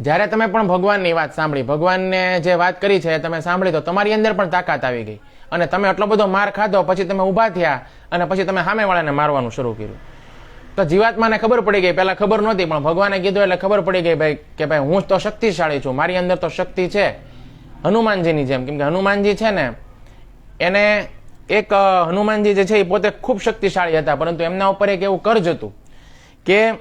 જ્યારે તમે પણ ભગવાનની વાત સાંભળી, ભગવાનને જે વાત કરી છે એ તમે સાંભળી, તો તમારી અંદર પણ તાકાત આવી ગઈ અને તમે એટલો બધો માર ખાધો, પછી તમે ઊભા થયા અને પછી તમે સામેવાળાને મારવાનું શરૂ કર્યું. તો જીવાત્માને ખબર પડી ગઈ, પહેલા ખબર નહોતી, પણ ભગવાને કીધું એટલે ખબર પડી ગઈ ભાઈ કે ભાઈ હું તો શક્તિશાળી છું, મારી અંદર તો શક્તિ છે હનુમાનજીની જેમ. કેમ કે હનુમાનજી છે ને, એને એક હનુમાનજી જે છે એ પોતે ખૂબ શક્તિશાળી હતા, પરંતુ એમના ઉપર એક એવું કર્જ હતું કે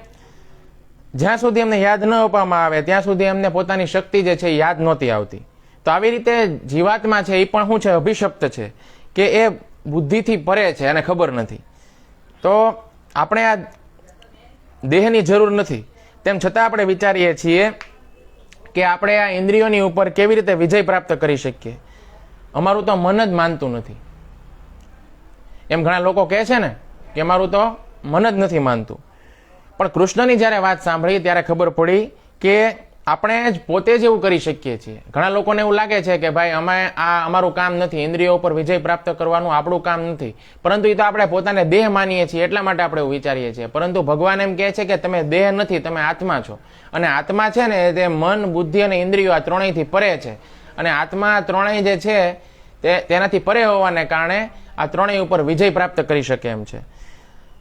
જ્યાં સુધી એમને યાદ ન આપવામાં આવે ત્યાં સુધી એમને પોતાની શક્તિ જે છે એ યાદ નહોતી આવતી. તો આવી રીતે જીવાત્મા છે એ પણ શું છે? અભિશપ્ત છે કે એ બુદ્ધિથી પરે છે અને ખબર નથી. તો આપણે આ દેહની જરૂર નથી, તેમ છતાં આપણે વિચારીએ છીએ કે આપણે આ ઇન્દ્રિયોની ઉપર કેવી રીતે વિજય પ્રાપ્ત કરી શકીએ. અમારું તો મન જ માનતું નથી. એમ ઘણા લોકો કહે છે ને કે અમારું તો મન જ નથી માનતું. પણ કૃષ્ણની જ્યારે વાત સાંભળી ત્યારે ખબર પડી કે આપણે જ પોતે જ એવું કરી શકીએ છીએ. ઘણા લોકોને એવું લાગે છે કે ભાઈ અમારું કામ નથી, ઇન્દ્રિયો ઉપર વિજય પ્રાપ્ત કરવાનું આપણું કામ નથી, પરંતુ એ તો આપણે પોતાને દેહ માનીએ છીએ એટલા માટે આપણે એવું વિચારીએ છીએ. પરંતુ ભગવાન એમ કહે છે કે તમે દેહ નથી, તમે આત્મા છો. અને આત્મા છે ને તે મન, બુદ્ધિ અને ઇન્દ્રિયો આ ત્રણેયથી પરે છે. અને આત્મા ત્રણેય જે છે તેનાથી પરે હોવાને કારણે આ ત્રણેય ઉપર વિજય પ્રાપ્ત કરી શકે એમ છે.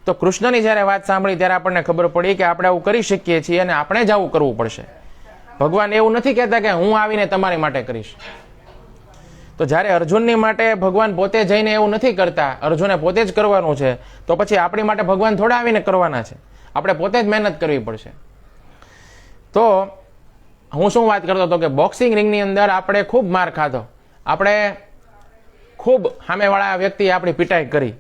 તો કૃષ્ણની જ્યારે વાત સાંભળી ત્યારે આપણને ખબર પડી કે આપણે આવું કરી શકીએ છીએ અને આપણે જ આવું કરવું પડશે. ભગવાન એવું નથી કહેતા કે હું આવીને તમારી માટે કરીશ. તો જ્યારે અર્જુનની માટે ભગવાન પોતે જઈને એવું નથી કરતા, અર્જુને પોતે જ કરવાનું છે, તો પછી આપણી માટે ભગવાન થોડા આવીને કરવાના છે? આપણે પોતે જ મહેનત કરવી પડશે. તો હું શું વાત કરતો હતો કે બોક્સિંગ રિંગની અંદર આપણે ખૂબ માર ખાધો, આપણે ખૂબ સામેવાળા વ્યક્તિએ આપણી પીટાઈ કરી.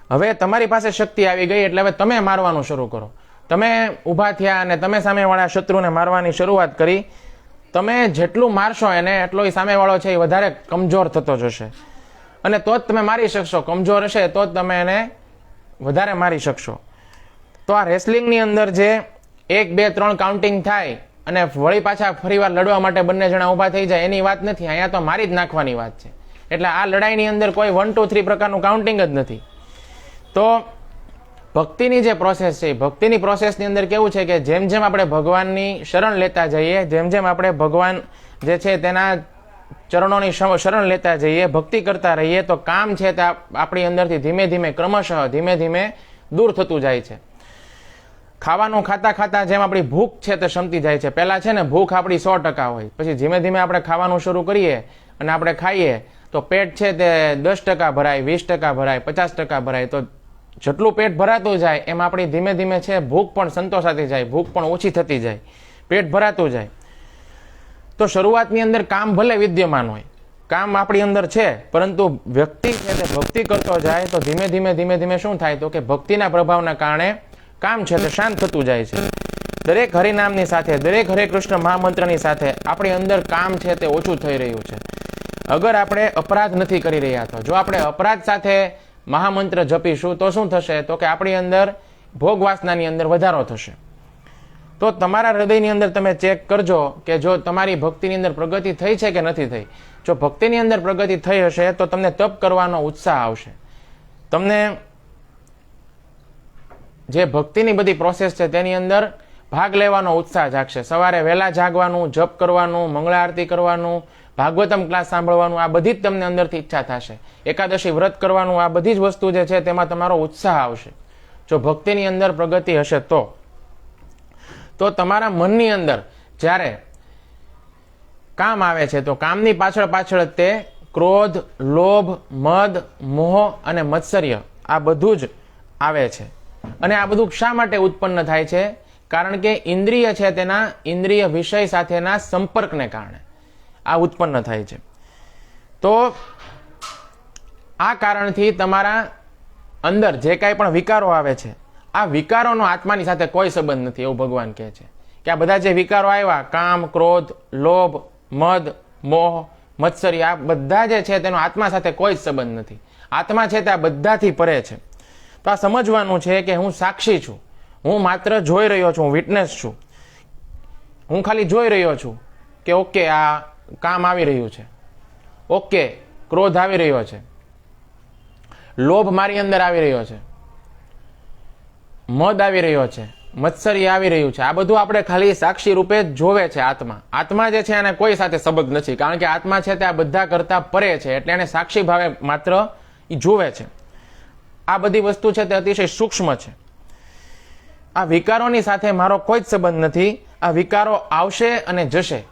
હવે તમારી પાસે શક્તિ આવી ગઈ એટલે હવે તમે મારવાનું શરૂ કરો. તમે ઊભા થયા અને તમે સામેવાળા શત્રુને મારવાની શરૂઆત કરી. તમે જેટલું મારશો એને એટલો એ સામેવાળો છે એ વધારે કમજોર થતો જશે અને તો જ તમે મારી શકશો. કમજોર હશે તો જ તમે એને વધારે મારી શકશો. તો આ રેસલિંગની અંદર જે 1, 2, 3 કાઉન્ટિંગ થાય અને વળી પાછા ફરીવાર લડવા માટે બંને જણા ઊભા થઈ જાય એની વાત નથી. અહીંયા તો મારી જ નાખવાની વાત છે. એટલે આ લડાઈની અંદર કોઈ 1, 2, 3 પ્રકારનું કાઉન્ટિંગ જ નથી. તો ભક્તિની જે પ્રોસેસ છે, ભક્તિની પ્રોસેસની અંદર કેવું છે કે જેમ જેમ આપણે ભગવાનની શરણ લેતા જઈએ, જેમ જેમ આપણે ભગવાન જે છે તેના ચરણોની શરણ લેતા જઈએ, ભક્તિ કરતા રહીએ, તો કામ છે તે આપણી અંદરથી ધીમે ધીમે ક્રમશઃ ધીમે ધીમે દૂર થતું જાય છે. ખાવાનું ખાતા ખાતા જેમ આપણી ભૂખ છે તે શમતી જાય છે. પહેલા છે ને ભૂખ આપણી 100% હોય, પછી ધીમે ધીમે આપણે ખાવાનું શરૂ કરીએ અને આપણે ખાઈએ તો પેટ છે તે 10% ભરાય, 20% ભરાય, 50% ભરાય. તો જેટલું પેટ ભરાતું જાય એમ આપણી ધીમે ધીમે છે ભૂખ પણ સંતોષાતી જાય, ભૂખ પણ ઓછી થતી જાય, પેટ ભરાતું જાય. તો શરૂઆતની અંદર કામ ભલે વિદ્યમાન હોય, કામ આપણી અંદર છે, પરંતુ વ્યક્તિ છે તે ભક્તિ કરતો જાય તો ધીમે ધીમે ધીમે ધીમે શું થાય તો કે ભક્તિના પ્રભાવના કારણે કામ છે તે શાંત થતું જાય છે. દરેક હરિનામની સાથે, દરેક હરે કૃષ્ણ મહામંત્રની સાથે આપણી અંદર કામ છે તે ઓછું થઈ રહ્યું છે. અગર આપણે અપરાધ નથી કરી રહ્યા તો જો આપણે અપરાધ સાથે મહામંત્ર જપીશું તો શું થશે તો કે આપણી અંદર ભોગ વાસનાની અંદર વધારો થશે. તો તમારા હૃદયની અંદર તમે ચેક કરજો કે જો તમારી ભક્તિની અંદર પ્રગતિ થઈ છે કે નથી થઈ. જો ભક્તિની અંદર પ્રગતિ થઈ હશે તો તમને તપ કરવાનો ઉત્સાહ આવશે. તમને જે ભક્તિની બધી પ્રોસેસ છે તેની અંદર ભાગ લેવાનો ઉત્સાહ જાગશે. સવારે વહેલા જાગવાનું, જપ કરવાનું, મંગળા આરતી કરવાનું, ભાગવતમ ક્લાસ સાંભળવાનું, આ બધી જ તમને અંદરથી ઈચ્છા થશે. એકાદશી વ્રત કરવાનું, આ બધી જ વસ્તુ જે છે તેમાં તમારો ઉત્સાહ આવશે. જો ભક્તિની અંદર પ્રગતિ હશે તો તમારા મનની અંદર જ્યારે કામ આવે છે તો કામની પાછળ તે ક્રોધ, લોભ, મદ, મોહ અને મત્સર્ય આ બધું જ આવે છે. અને આ બધું શા માટે ઉત્પન્ન થાય છે? કારણ કે ઇન્દ્રિય છે તેના ઇન્દ્રિય વિષય સાથેના સંપર્કને કારણે આ ઉત્પન્ન થાય છે. તો આ કારણથી તમારા અંદર જે કાંઈ પણ વિકારો આવે છે, આ વિકારોનો આત્માની સાથે કોઈ સંબંધ નથી, એવું ભગવાન કહે છે. કે આ બધા જે વિકારો આવ્યા, કામ, ક્રોધ, લોભ, મદ, મોહ, મત્સરી, આ બધા જે છે તેનો આત્મા સાથે કોઈ જ સંબંધ નથી. આત્મા છે તે આ બધાથી પરે છે. તો આ સમજવાનું છે કે હું સાક્ષી છું, હું માત્ર જોઈ રહ્યો છું, હું વિટનેસ છું. હું ખાલી જોઈ રહ્યો છું કે ઓકે આ કામ આવી રહ્યું છે, ઓકે ક્રોધ આવી રહ્યો છે, લોભ મારી અંદર આવી રહ્યો છે, મદ આવી રહ્યો છે, મત્સરી આવી રહ્યું છે. આ બધું આપણે ખાલી સાક્ષી રૂપે જ જોવે છે. આત્મા જે છે એને કોઈ સાથે સંબંધ નથી, કારણ કે આત્મા છે તે આ બધા કરતા પરે છે, એટલે એને સાક્ષી ભાવે માત્ર એ જોવે છે. આ બધી વસ્તુ છે તે અતિશય સૂક્ષ્મ છે. આ વિકારોની સાથે મારો કોઈ જ સંબંધ નથી. આ વિકારો આવશે અને જશે.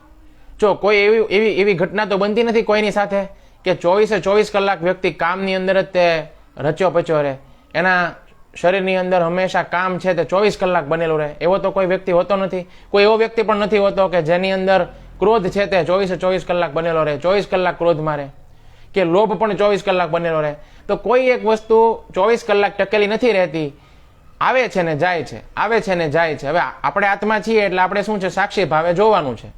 જો કોઈ એવી ઘટના તો બનતી નથી કોઈની સાથે કે 24 કલાક વ્યક્તિ કામની અંદર જ તે રચ્યો પચ્યો રહે, એના શરીરની અંદર હંમેશા કામ છે તે 24 કલાક બનેલું રહે. એવો તો કોઈ વ્યક્તિ હોતો નથી. કોઈ એવો વ્યક્તિ પણ નથી હોતો કે જેની અંદર ક્રોધ છે તે 24 કલાક બનેલો રહે, 24 કલાક ક્રોધ મારે, કે લોભ પણ 24 કલાક બનેલો રહે. તો કોઈ એક વસ્તુ 24 કલાક ટકેલી નથી રહેતી, આવે છે ને જાય છે, આવે છે ને જાય છે. હવે આપણે આત્મા છીએ એટલે આપણે શું છે, સાક્ષી ભાવે જોવાનું છે.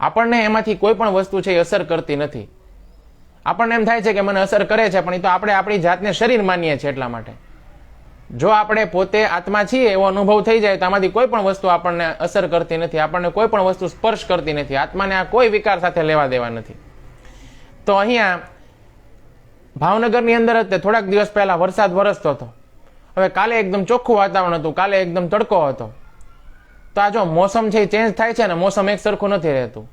આપણને એમાંથી કોઈ પણ વસ્તુ છે એ અસર કરતી નથી. આપણને એમ થાય છે કે મને અસર કરે છે, પણ એ તો આપણે આપણી જાતને શરીર માનીએ છીએ. એટલા માટે જો આપણે પોતે આત્મા છીએ એવો અનુભવ થઈ જાય તો આમાંથી કોઈ પણ વસ્તુ આપણને અસર કરતી નથી, આપણને કોઈ પણ વસ્તુ સ્પર્શ કરતી નથી. આત્માને આ કોઈ વિકાર સાથે લેવા દેવા નથી. તો અહીંયા ભાવનગરની અંદર જ થોડાક દિવસ પહેલા વરસાદ વરસતો હતો. હવે કાલે એકદમ ચોખ્ખું વાતાવરણ હતું, કાલે એકદમ તડકો હતો. તો આ જો મોસમ છે એ ચેન્જ થાય છે ને, મોસમ એક સરખું નથી રહેતું.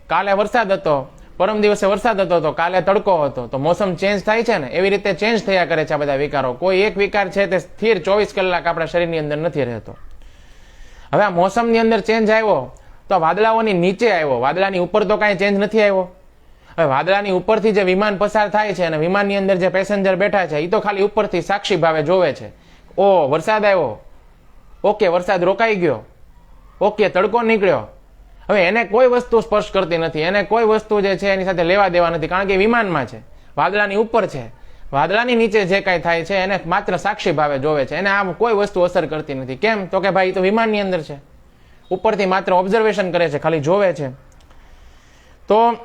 કાલે વરસાદ હતો, પરમ દિવસે વરસાદ હતો, તો કાલે તડકો હતો. તો મોસમ ચેન્જ થાય છે ને, એવી રીતે ચેન્જ થયા કરે છે આ બધા વિકારો. કોઈ એક વિકાર છે તે સ્થિર 24 કલાક આપણા શરીરની અંદર નથી રહેતો. હવે આ મોસમની અંદર ચેન્જ આવ્યો તો વાદળાઓની નીચે આવ્યો, વાદળાની ઉપર તો કાંઈ ચેન્જ નથી આવ્યો. હવે વાદળાની ઉપરથી જે વિમાન પસાર થાય છે અને વિમાનની અંદર જે પેસેન્જર બેઠા છે એ તો ખાલી ઉપરથી સાક્ષી ભાવે જોવે છે. ઓ વરસાદ આવ્યો, ઓકે વરસાદ રોકાઈ ગયો, ઓકે તડકો નીકળ્યો. હવે એને કોઈ વસ્તુ સ્પર્શ કરતી નથી, એને કોઈ વસ્તુ જે છે એની સાથે લેવા દેવા નથી, કારણ કે વિમાનમાં છે, વાદળાની ઉપર છે. વાદળાની નીચે જે કાંઈ થાય છે એને માત્ર સાક્ષી ભાવે જોવે છે. એને આમ કોઈ વસ્તુ અસર કરતી નથી. કેમ? તો કે ભાઈ તો વિમાનની અંદર છે, ઉપરથી માત્ર ઓબ્ઝર્વેશન કરે છે, ખાલી જોવે છે. તો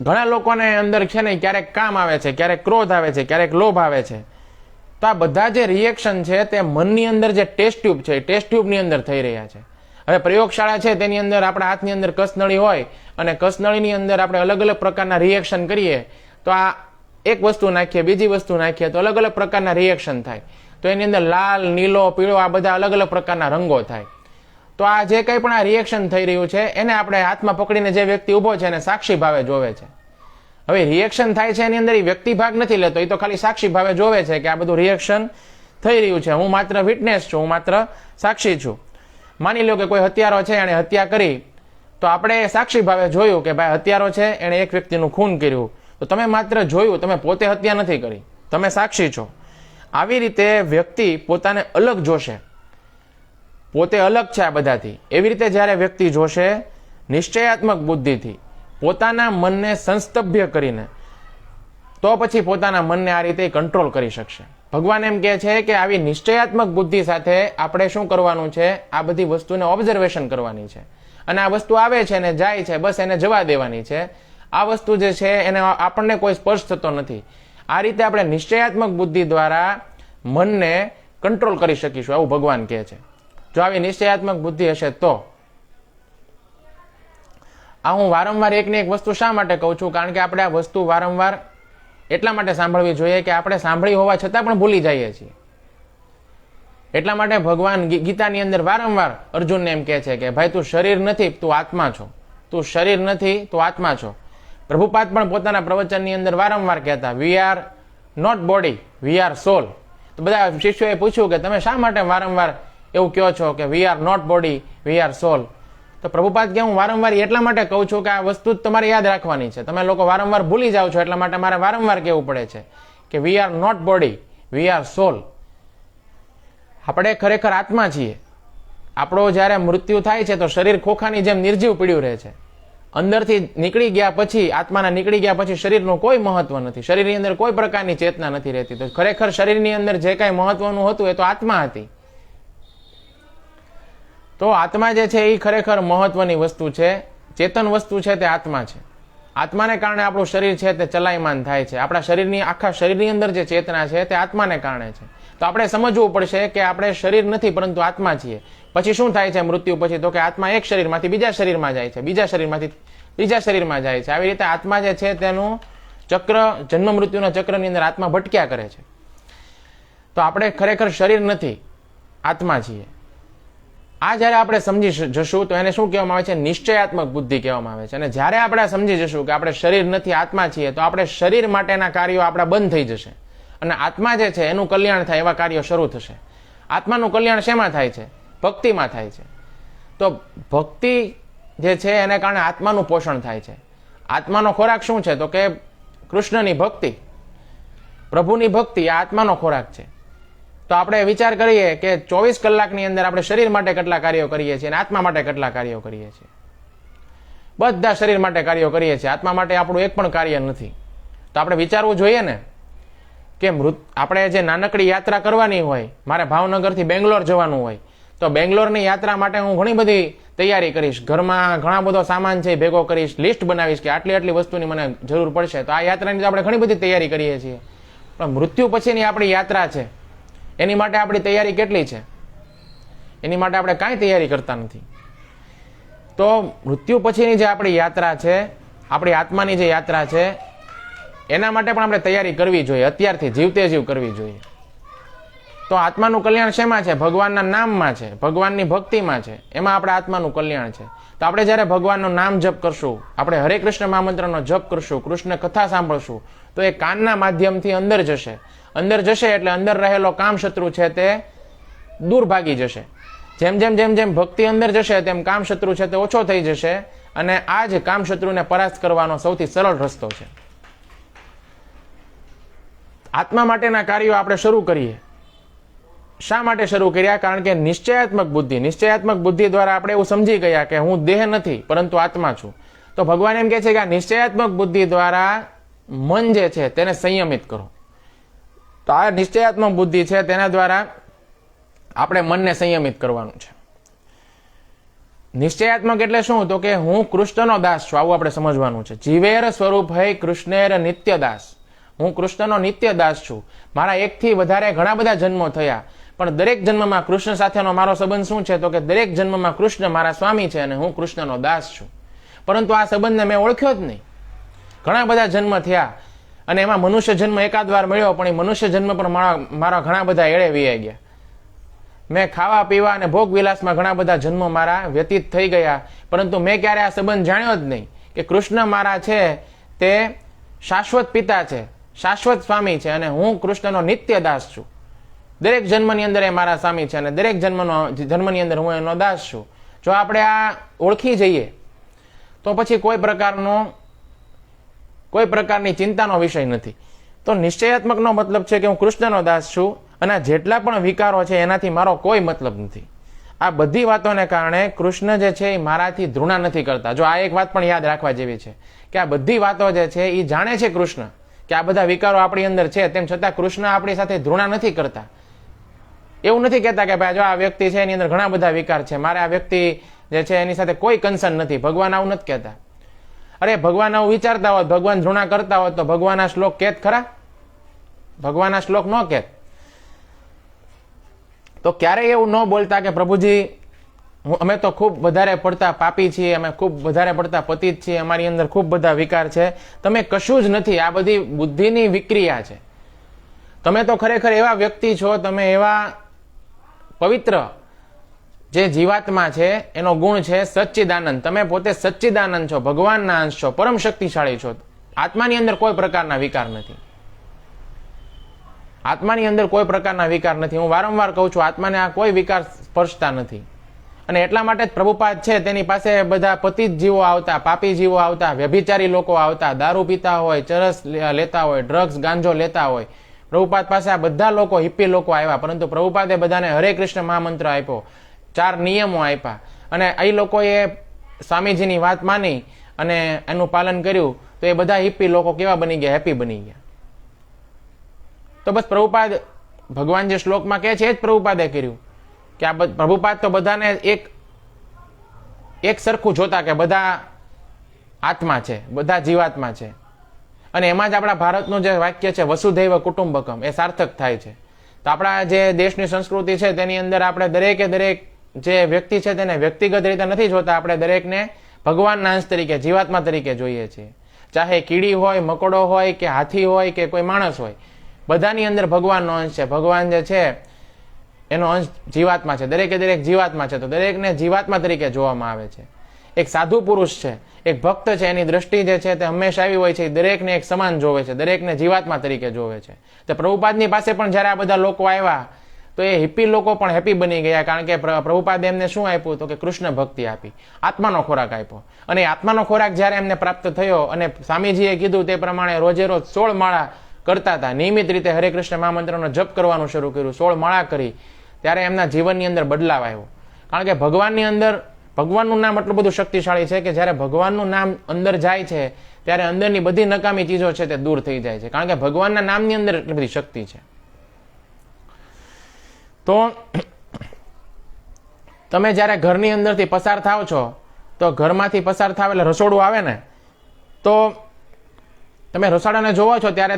ઘણા લોકોને અંદર છે ને ક્યારેક કામ આવે છે, ક્યારેક ક્રોધ આવે છે, ક્યારેક લોભ આવે છે. તો આ બધા જે રિએક્શન છે તે મનની અંદર જે ટેસ્ટ ટ્યુબ છે એ ટેસ્ટ ટ્યુબની અંદર થઈ રહ્યા છે. હવે પ્રયોગશાળા છે તેની અંદર આપણા હાથની અંદર કસનળી હોય અને કસનળીની અંદર આપણે અલગ અલગ પ્રકારના રિએક્શન કરીએ તો આ એક વસ્તુ નાખીએ, બીજી વસ્તુ નાખીએ તો અલગ અલગ પ્રકારના રિએક્શન થાય. તો એની અંદર લાલ, નીલો, પીળો આ બધા અલગ અલગ પ્રકારના રંગો થાય. તો આ જે કંઈ પણ આ રિએક્શન થઈ રહ્યું છે એને આપણે હાથમાં પકડીને જે વ્યક્તિ ઊભો છે એને સાક્ષી ભાવે જોવે છે. હવે રિએક્શન થાય છે એની અંદર એ વ્યક્તિ ભાગ નથી લેતો, એ તો ખાલી સાક્ષી ભાવે જોવે છે કે આ બધું રિએક્શન થઈ રહ્યું છે. હું માત્ર વિટનેસ છું, હું માત્ર સાક્ષી છું. માની લો કે કોઈ હત્યારો છે, એણે હત્યા કરી, તો આપણે સાક્ષી ભાવે જોયું કે ભાઈ હત્યારો છે, એણે એક વ્યક્તિનું ખૂન કર્યું. તો તમે માત્ર જોયું, તમે પોતે હત્યા નથી કરી, તમે સાક્ષી છો. આવી રીતે વ્યક્તિ પોતાને અલગ જોશે, પોતે અલગ છે આ બધાથી. એવી રીતે જ્યારે વ્યક્તિ જોશે નિશ્ચયાત્મક બુદ્ધિથી, પોતાના મનને સંસ્તભ્ય કરીને, તો પછી પોતાના મનને આ રીતે કંટ્રોલ કરી શકશે. ભગવાન એમ કહે છે કે આવી નિશ્ચયાત્મક બુદ્ધિ સાથે આપણે શું કરવાનું છે, આ બધી વસ્તુને ઓબ્ઝર્વેશન કરવાની છે. અને આ વસ્તુ આવે છે ને જાય છે, બસ એને જવા દેવાની છે. આ વસ્તુ જે છે એને આપણને કોઈ સ્પર્શ થતો નથી. આ રીતે આપણે નિશ્ચયાત્મક બુદ્ધિ દ્વારા મનને કંટ્રોલ કરી શકીશું, આવું ભગવાન કહે છે. જો આવી નિશ્ચયાત્મક બુદ્ધિ હશે તો. આ હું વારંવાર એકને એક વસ્તુ શા માટે કહું છું, કારણ કે આપણે આ વસ્તુ વારંવાર એટલા માટે સાંભળવી જોઈએ કે આપણે સાંભળી હોવા છતાં પણ ભૂલી જઈએ છીએ. એટલા માટે ભગવાન ગીતાની અંદર વારંવાર અર્જુનને એમ કહે છે કે ભાઈ તું શરીર નથી, તું આત્મા છો. તું શરીર નથી, તું આત્મા છો. પ્રભુપાદ પણ પોતાના પ્રવચનની અંદર વારંવાર કહેતા, we are not body, we are soul. તો બધા શિષ્યોએ પૂછ્યું કે તમે શા માટે વારંવાર એવું કહો છો કે we are not body, we are soul? તો પ્રભુપાદ કે હું વારંવાર એટલા માટે કહું છું કે આ વસ્તુ જ તમારે યાદ રાખવાની છે. તમે લોકો વારંવાર ભૂલી જાઓ છો, એટલા માટે મારે વારંવાર કહેવું પડે છે કે we are not body, we are soul. આપણે ખરેખર આત્મા છીએ. આપણો જ્યારે મૃત્યુ થાય છે તો શરીર ખોખાની જેમ નિર્જીવ પડ્યું રહે છે, અંદરથી નીકળી ગયા પછી, આત્માના નીકળી ગયા પછી શરીરનું કોઈ મહત્વ નથી. શરીરની અંદર કોઈ પ્રકારની ચેતના નથી રહેતી. તો ખરેખર શરીરની અંદર જે કાંઈ મહત્વનું હતું એ તો આત્મા હતી. તો આત્મા જે છે એ ખરેખર મહત્વની વસ્તુ છે, ચેતન વસ્તુ છે તે આત્મા છે. આત્માને કારણે આપણું શરીર છે તે ચલાયમાન થાય છે. આપણા શરીરની, આખા શરીરની અંદર જે ચેતના છે તે આત્માને કારણે છે. તો આપણે સમજવું પડશે કે આપણે શરીર નથી પરંતુ આત્મા છીએ. પછી શું થાય છે મૃત્યુ પછી? તો કે આત્મા એક શરીરમાંથી બીજા શરીરમાં જાય છે, બીજા શરીરમાંથી ત્રીજા શરીરમાં જાય છે. આવી રીતે આત્મા જે છે તેનું ચક્ર, જન્મ મૃત્યુના ચક્રની અંદર આત્મા ભટક્યા કરે છે. તો આપણે ખરેખર શરીર નથી, આત્મા છીએ. આ જ્યારે આપણે સમજી જશું તો એને શું કહેવામાં આવે છે? નિશ્ચયાત્મક બુદ્ધિ કહેવામાં આવે છે. અને જ્યારે આપણે સમજી જશું કે આપણે શરીર નથી, આત્મા છીએ, તો આપણે શરીર માટેના કાર્યો આપણા બંધ થઈ જશે અને આત્મા જે છે એનું કલ્યાણ થાય એવા કાર્યો શરૂ થશે. આત્માનું કલ્યાણ શેમાં થાય છે? ભક્તિમાં થાય છે. તો ભક્તિ જે છે એને કારણે આત્માનું પોષણ થાય છે. આત્માનો ખોરાક શું છે? તો કે કૃષ્ણની ભક્તિ, પ્રભુની ભક્તિ આ આત્માનો ખોરાક છે. તો આપણે વિચાર કરીએ કે 24 કલાકની અંદર આપણે શરીર માટે કેટલા કાર્યો કરીએ છીએ અને આત્મા માટે કેટલા કાર્યો કરીએ છીએ. બધા શરીર માટે કાર્યો કરીએ છીએ, આત્મા માટે આપણું એક પણ કાર્ય નથી. તો આપણે વિચારવું જોઈએ ને કે આપણે જે નાનકડી યાત્રા કરવાની હોય, મારે ભાવનગરથી બેંગ્લોર જવાનું હોય, તો બેંગ્લોરની યાત્રા માટે હું ઘણી બધી તૈયારી કરીશ, ઘરમાં ઘણા બધો સામાન છે ભેગો કરીશ, લિસ્ટ બનાવીશ કે આટલી આટલી વસ્તુની મને જરૂર પડશે. તો આ યાત્રાની આપણે ઘણી બધી તૈયારી કરીએ છીએ. પણ મૃત્યુ પછીની આપણી યાત્રા છે, એની માટે આપણી તૈયારી કેટલી છે? એની માટે આપણે કાંઈ તૈયારી કરતા નથી. તો મૃત્યુ પછીની જે આપણી યાત્રા છે, આપણી આત્માની જે યાત્રા છે, એના માટે પણ આપણે તૈયારી કરવી જોઈએ, અત્યારથી જીવતે જીવ કરવી જોઈએ. તો આત્માનું કલ્યાણ શેમાં છે? ભગવાનના નામમાં છે, ભગવાનની ભક્તિમાં છે, એમાં આપણે આત્માનું કલ્યાણ છે. તો આપણે જ્યારે ભગવાનનું નામ જપ કરશું, આપણે હરે કૃષ્ણ મહામંત્રનો જપ કરશું, કૃષ્ણ કથા સાંભળશું, તો એ કાનના માધ્યમથી અંદર જશે. અંદર જશે એટલે અંદર રહેલો કામ શત્રુ છે તે દૂર ભાગી જશે. જેમ જેમ જેમ જેમ ભક્તિ અંદર જશે તેમ કામ શત્રુ છે તે ઓછો થઈ જશે. અને આ જ કામ શત્રુને પરાસ્ત કરવાનો સૌથી સરળ રસ્તો છે. આત્મા માટેના કાર્યો આપણે શરૂ કરીએ. શા માટે શરૂ કર્યા? કારણ કે નિશ્ચયાત્મક બુદ્ધિ દ્વારા આપણે એવું સમજી ગયા કે હું દેહ નથી પરંતુ આત્મા છું. તો ભગવાન એમ કહે છે કે આ નિશ્ચયાત્મક બુદ્ધિ દ્વારા મન જે છે તેને સંયમિત કરો. તો આ નિશ્ચયાત્મક બુદ્ધિ છે તેના દ્વારા આપણે મનને સંયમિત કરવાનું છે. નિશ્ચયાત્મક એટલે શું? તો કે હું કૃષ્ણનો દાસ છું, આવું આપણે સમજવાનું છે. જીવેર સ્વરૂપ હૈ કૃષ્ણેર નિત્ય દાસ. હું કૃષ્ણનો નિત્ય દાસ છું. મારા એકથી વધારે ઘણા બધા જન્મો થયા, પણ દરેક જન્મમાં કૃષ્ણ સાથેનો મારો સંબંધ શું છે? તો કે દરેક જન્મમાં કૃષ્ણ મારા સ્વામી છે અને હું કૃષ્ણનો દાસ છું. પરંતુ આ સંબંધને મેં ઓળખ્યો જ નહીં. ઘણા બધા જન્મ થયા અને એમાં મનુષ્ય જન્મ એકાદ વાર મળ્યો, પણ એ મનુષ્ય જન્મ પણ મારા ઘણા બધા એળે વીઆઈ ગયા. મેં ખાવા પીવા અને ભોગ વિલાસમાં ઘણા બધા જન્મો મારા વ્યતીત થઈ ગયા, પરંતુ મેં ક્યારે આ સંબંધ જાણ્યો જ નહીં કે કૃષ્ણ મારા છે તે શાશ્વત પિતા છે, શાશ્વત સ્વામી છે અને હું કૃષ્ણનો નિત્ય દાસ છું. દરેક જન્મની અંદર એ મારા સ્વામી છે અને દરેક જન્મની અંદર હું એનો દાસ છું. જો આપણે આ ઓળખી જઈએ તો પછી કોઈ પ્રકારની ચિંતાનો વિષય નથી. તો નિશ્ચયાત્મકનો મતલબ છે કે હું કૃષ્ણનો દાસ છું અને જેટલા પણ વિકારો છે એનાથી મારો કોઈ મતલબ નથી. આ બધી વાતોને કારણે કૃષ્ણ જે છે એ મારાથી ધૃણા નથી કરતા. જો આ એક વાત પણ યાદ રાખવા જેવી છે કે આ બધી વાતો જે છે એ જાણે છે કૃષ્ણ કે આ બધા વિકારો આપણી અંદર છે, તેમ છતાં કૃષ્ણ આપણી સાથે ધૃણા નથી કરતા. એવું નથી કહેતા કે ભાઈ જો આ વ્યક્તિ છે એની અંદર ઘણા બધા વિકાર છે, મારે આ વ્યક્તિ જે છે એની સાથે કોઈ કન્સર્ન નથી. ભગવાન આવું નથી કહેતા. અરે ભગવાન આવું વિચારતા હોત, ભગવાન ધૃણા કરતા હોત તો ભગવાન આ શ્લોક કહેત ખરા? ભગવાન આ શ્લોક ન કહેત. તો ક્યારેય એવું ન બોલતા કે પ્રભુજી અમે તો ખૂબ વધારે પડતા પાપી છીએ, અમે ખૂબ વધારે પડતા પતિત છીએ, અમારી અંદર ખૂબ બધા વિકાર છે. તમે કશું જ નથી, આ બધી બુદ્ધિની વિક્રિયા છે. તમે તો ખરેખર એવા વ્યક્તિ છો, તમે એવા પવિત્ર જે જીવાત્મા છે એનો ગુણ છે સચ્ચિદાનંદ. તમે પોતે સચ્ચિદાનંદ છો, ભગવાનના અંશ છો, પરમ શક્તિશાળી છો. આત્માની અંદર કોઈ પ્રકારના વિકાર નથી. આત્માની અંદર કોઈ પ્રકારના વિકાર નથી. હું વારંવાર કહું છું, આત્માને આ કોઈ વિકાર સ્પર્શતા નથી. અને એટલા માટે જ પ્રભુપાદ છે તેની પાસે બધા પતિત જીવો આવતા, પાપી જીવો આવતા, વ્યભિચારી લોકો આવતા, દારૂ પીતા હોય, ચરસ લેતા હોય, ડ્રગ્સ ગાંજો લેતા હોય. પ્રભુપાદ પાસે આ બધા લોકો, હિપ્પી લોકો આવ્યા, પરંતુ પ્રભુપાદે બધાને હરે કૃષ્ણ મહામંત્ર આપ્યો, 4 નિયમો આપ્યા અને એ લોકોએ સ્વામીજીની વાત માની અને એનું પાલન કર્યું તો એ બધા હિપ્પી લોકો કેવા બની ગયા? હેપી બની ગયા. તો બસ પ્રભુપાદ ભગવાન જે શ્લોકમાં કહે છે એ જ પ્રભુપાદે કર્યું કે આ પ્રભુપાદ તો બધાને એક સરખું જોતા કે બધા આત્મા છે, બધા જીવાત્મા છે. અને એમાં જ આપણા ભારતનું જે વાક્ય છે વસુધૈવ કુટુંબકમ એ સાર્થક થાય છે. તો આપણા જે દેશની સંસ્કૃતિ છે તેની અંદર આપણે દરેકે દરેક જે વ્યક્તિ છે તેને વ્યક્તિગત રીતે નથી જોતા, આપણે દરેકને ભગવાનના અંશ તરીકે, જીવાત્મા તરીકે જોઈએ છીએ. ચાહે કીડી હોય, મકોડો હોય કે હાથી હોય કે કોઈ માણસ હોય, બધાની અંદર ભગવાનનો અંશ છે. ભગવાન જે છે એનો અંશ જીવાત્મા છે, દરેકે દરેક જીવાત્મા છે. તો દરેકને જીવાત્મા તરીકે જોવામાં આવે છે. એક સાધુ પુરુષ છે, એક ભક્ત છે, એની દ્રષ્ટિ જે છે તે હંમેશા આવી હોય છે, દરેકને એક સમાન જોવે છે, દરેકને જીવાત્મા તરીકે જોવે છે. તો પ્રભુપાદની પાસે પણ જ્યારે આ બધા લોકો આવ્યા તો એ હિપ્પી લોકો પણ હેપી બની ગયા, કારણ કે પ્રભુપાદ એમને શું આપ્યું? તો કે કૃષ્ણ ભક્તિ આપી, આત્માનો ખોરાક આપ્યો. અને એ આત્માનો ખોરાક જ્યારે એમને પ્રાપ્ત થયો અને સ્વામીજીએ કીધું તે પ્રમાણે રોજે રોજ 16 માળા કરતા હતા, નિયમિત રીતે હરે કૃષ્ણ મહામંત્રનો જપ કરવાનું શરૂ કર્યું, 16 માળા કરી, ત્યારે એમના જીવનની અંદર બદલાવ આવ્યો. કારણ કે ભગવાનની અંદર ભગવાનનું નામ એટલું બધું શક્તિશાળી છે કે જ્યારે ભગવાનનું નામ અંદર જાય છે ત્યારે અંદરની બધી નકામી ચીજો છે તે દૂર થઈ જાય છે, કારણ કે ભગવાનના નામની અંદર એટલી બધી શક્તિ છે. તો તમે જ્યારે ઘરની અંદરથી પસાર થાવ છો તો ઘરમાંથી પસાર થાવ એટલે રસોડું આવે ને, તો તમે રસોડાને જોવો છો ત્યારે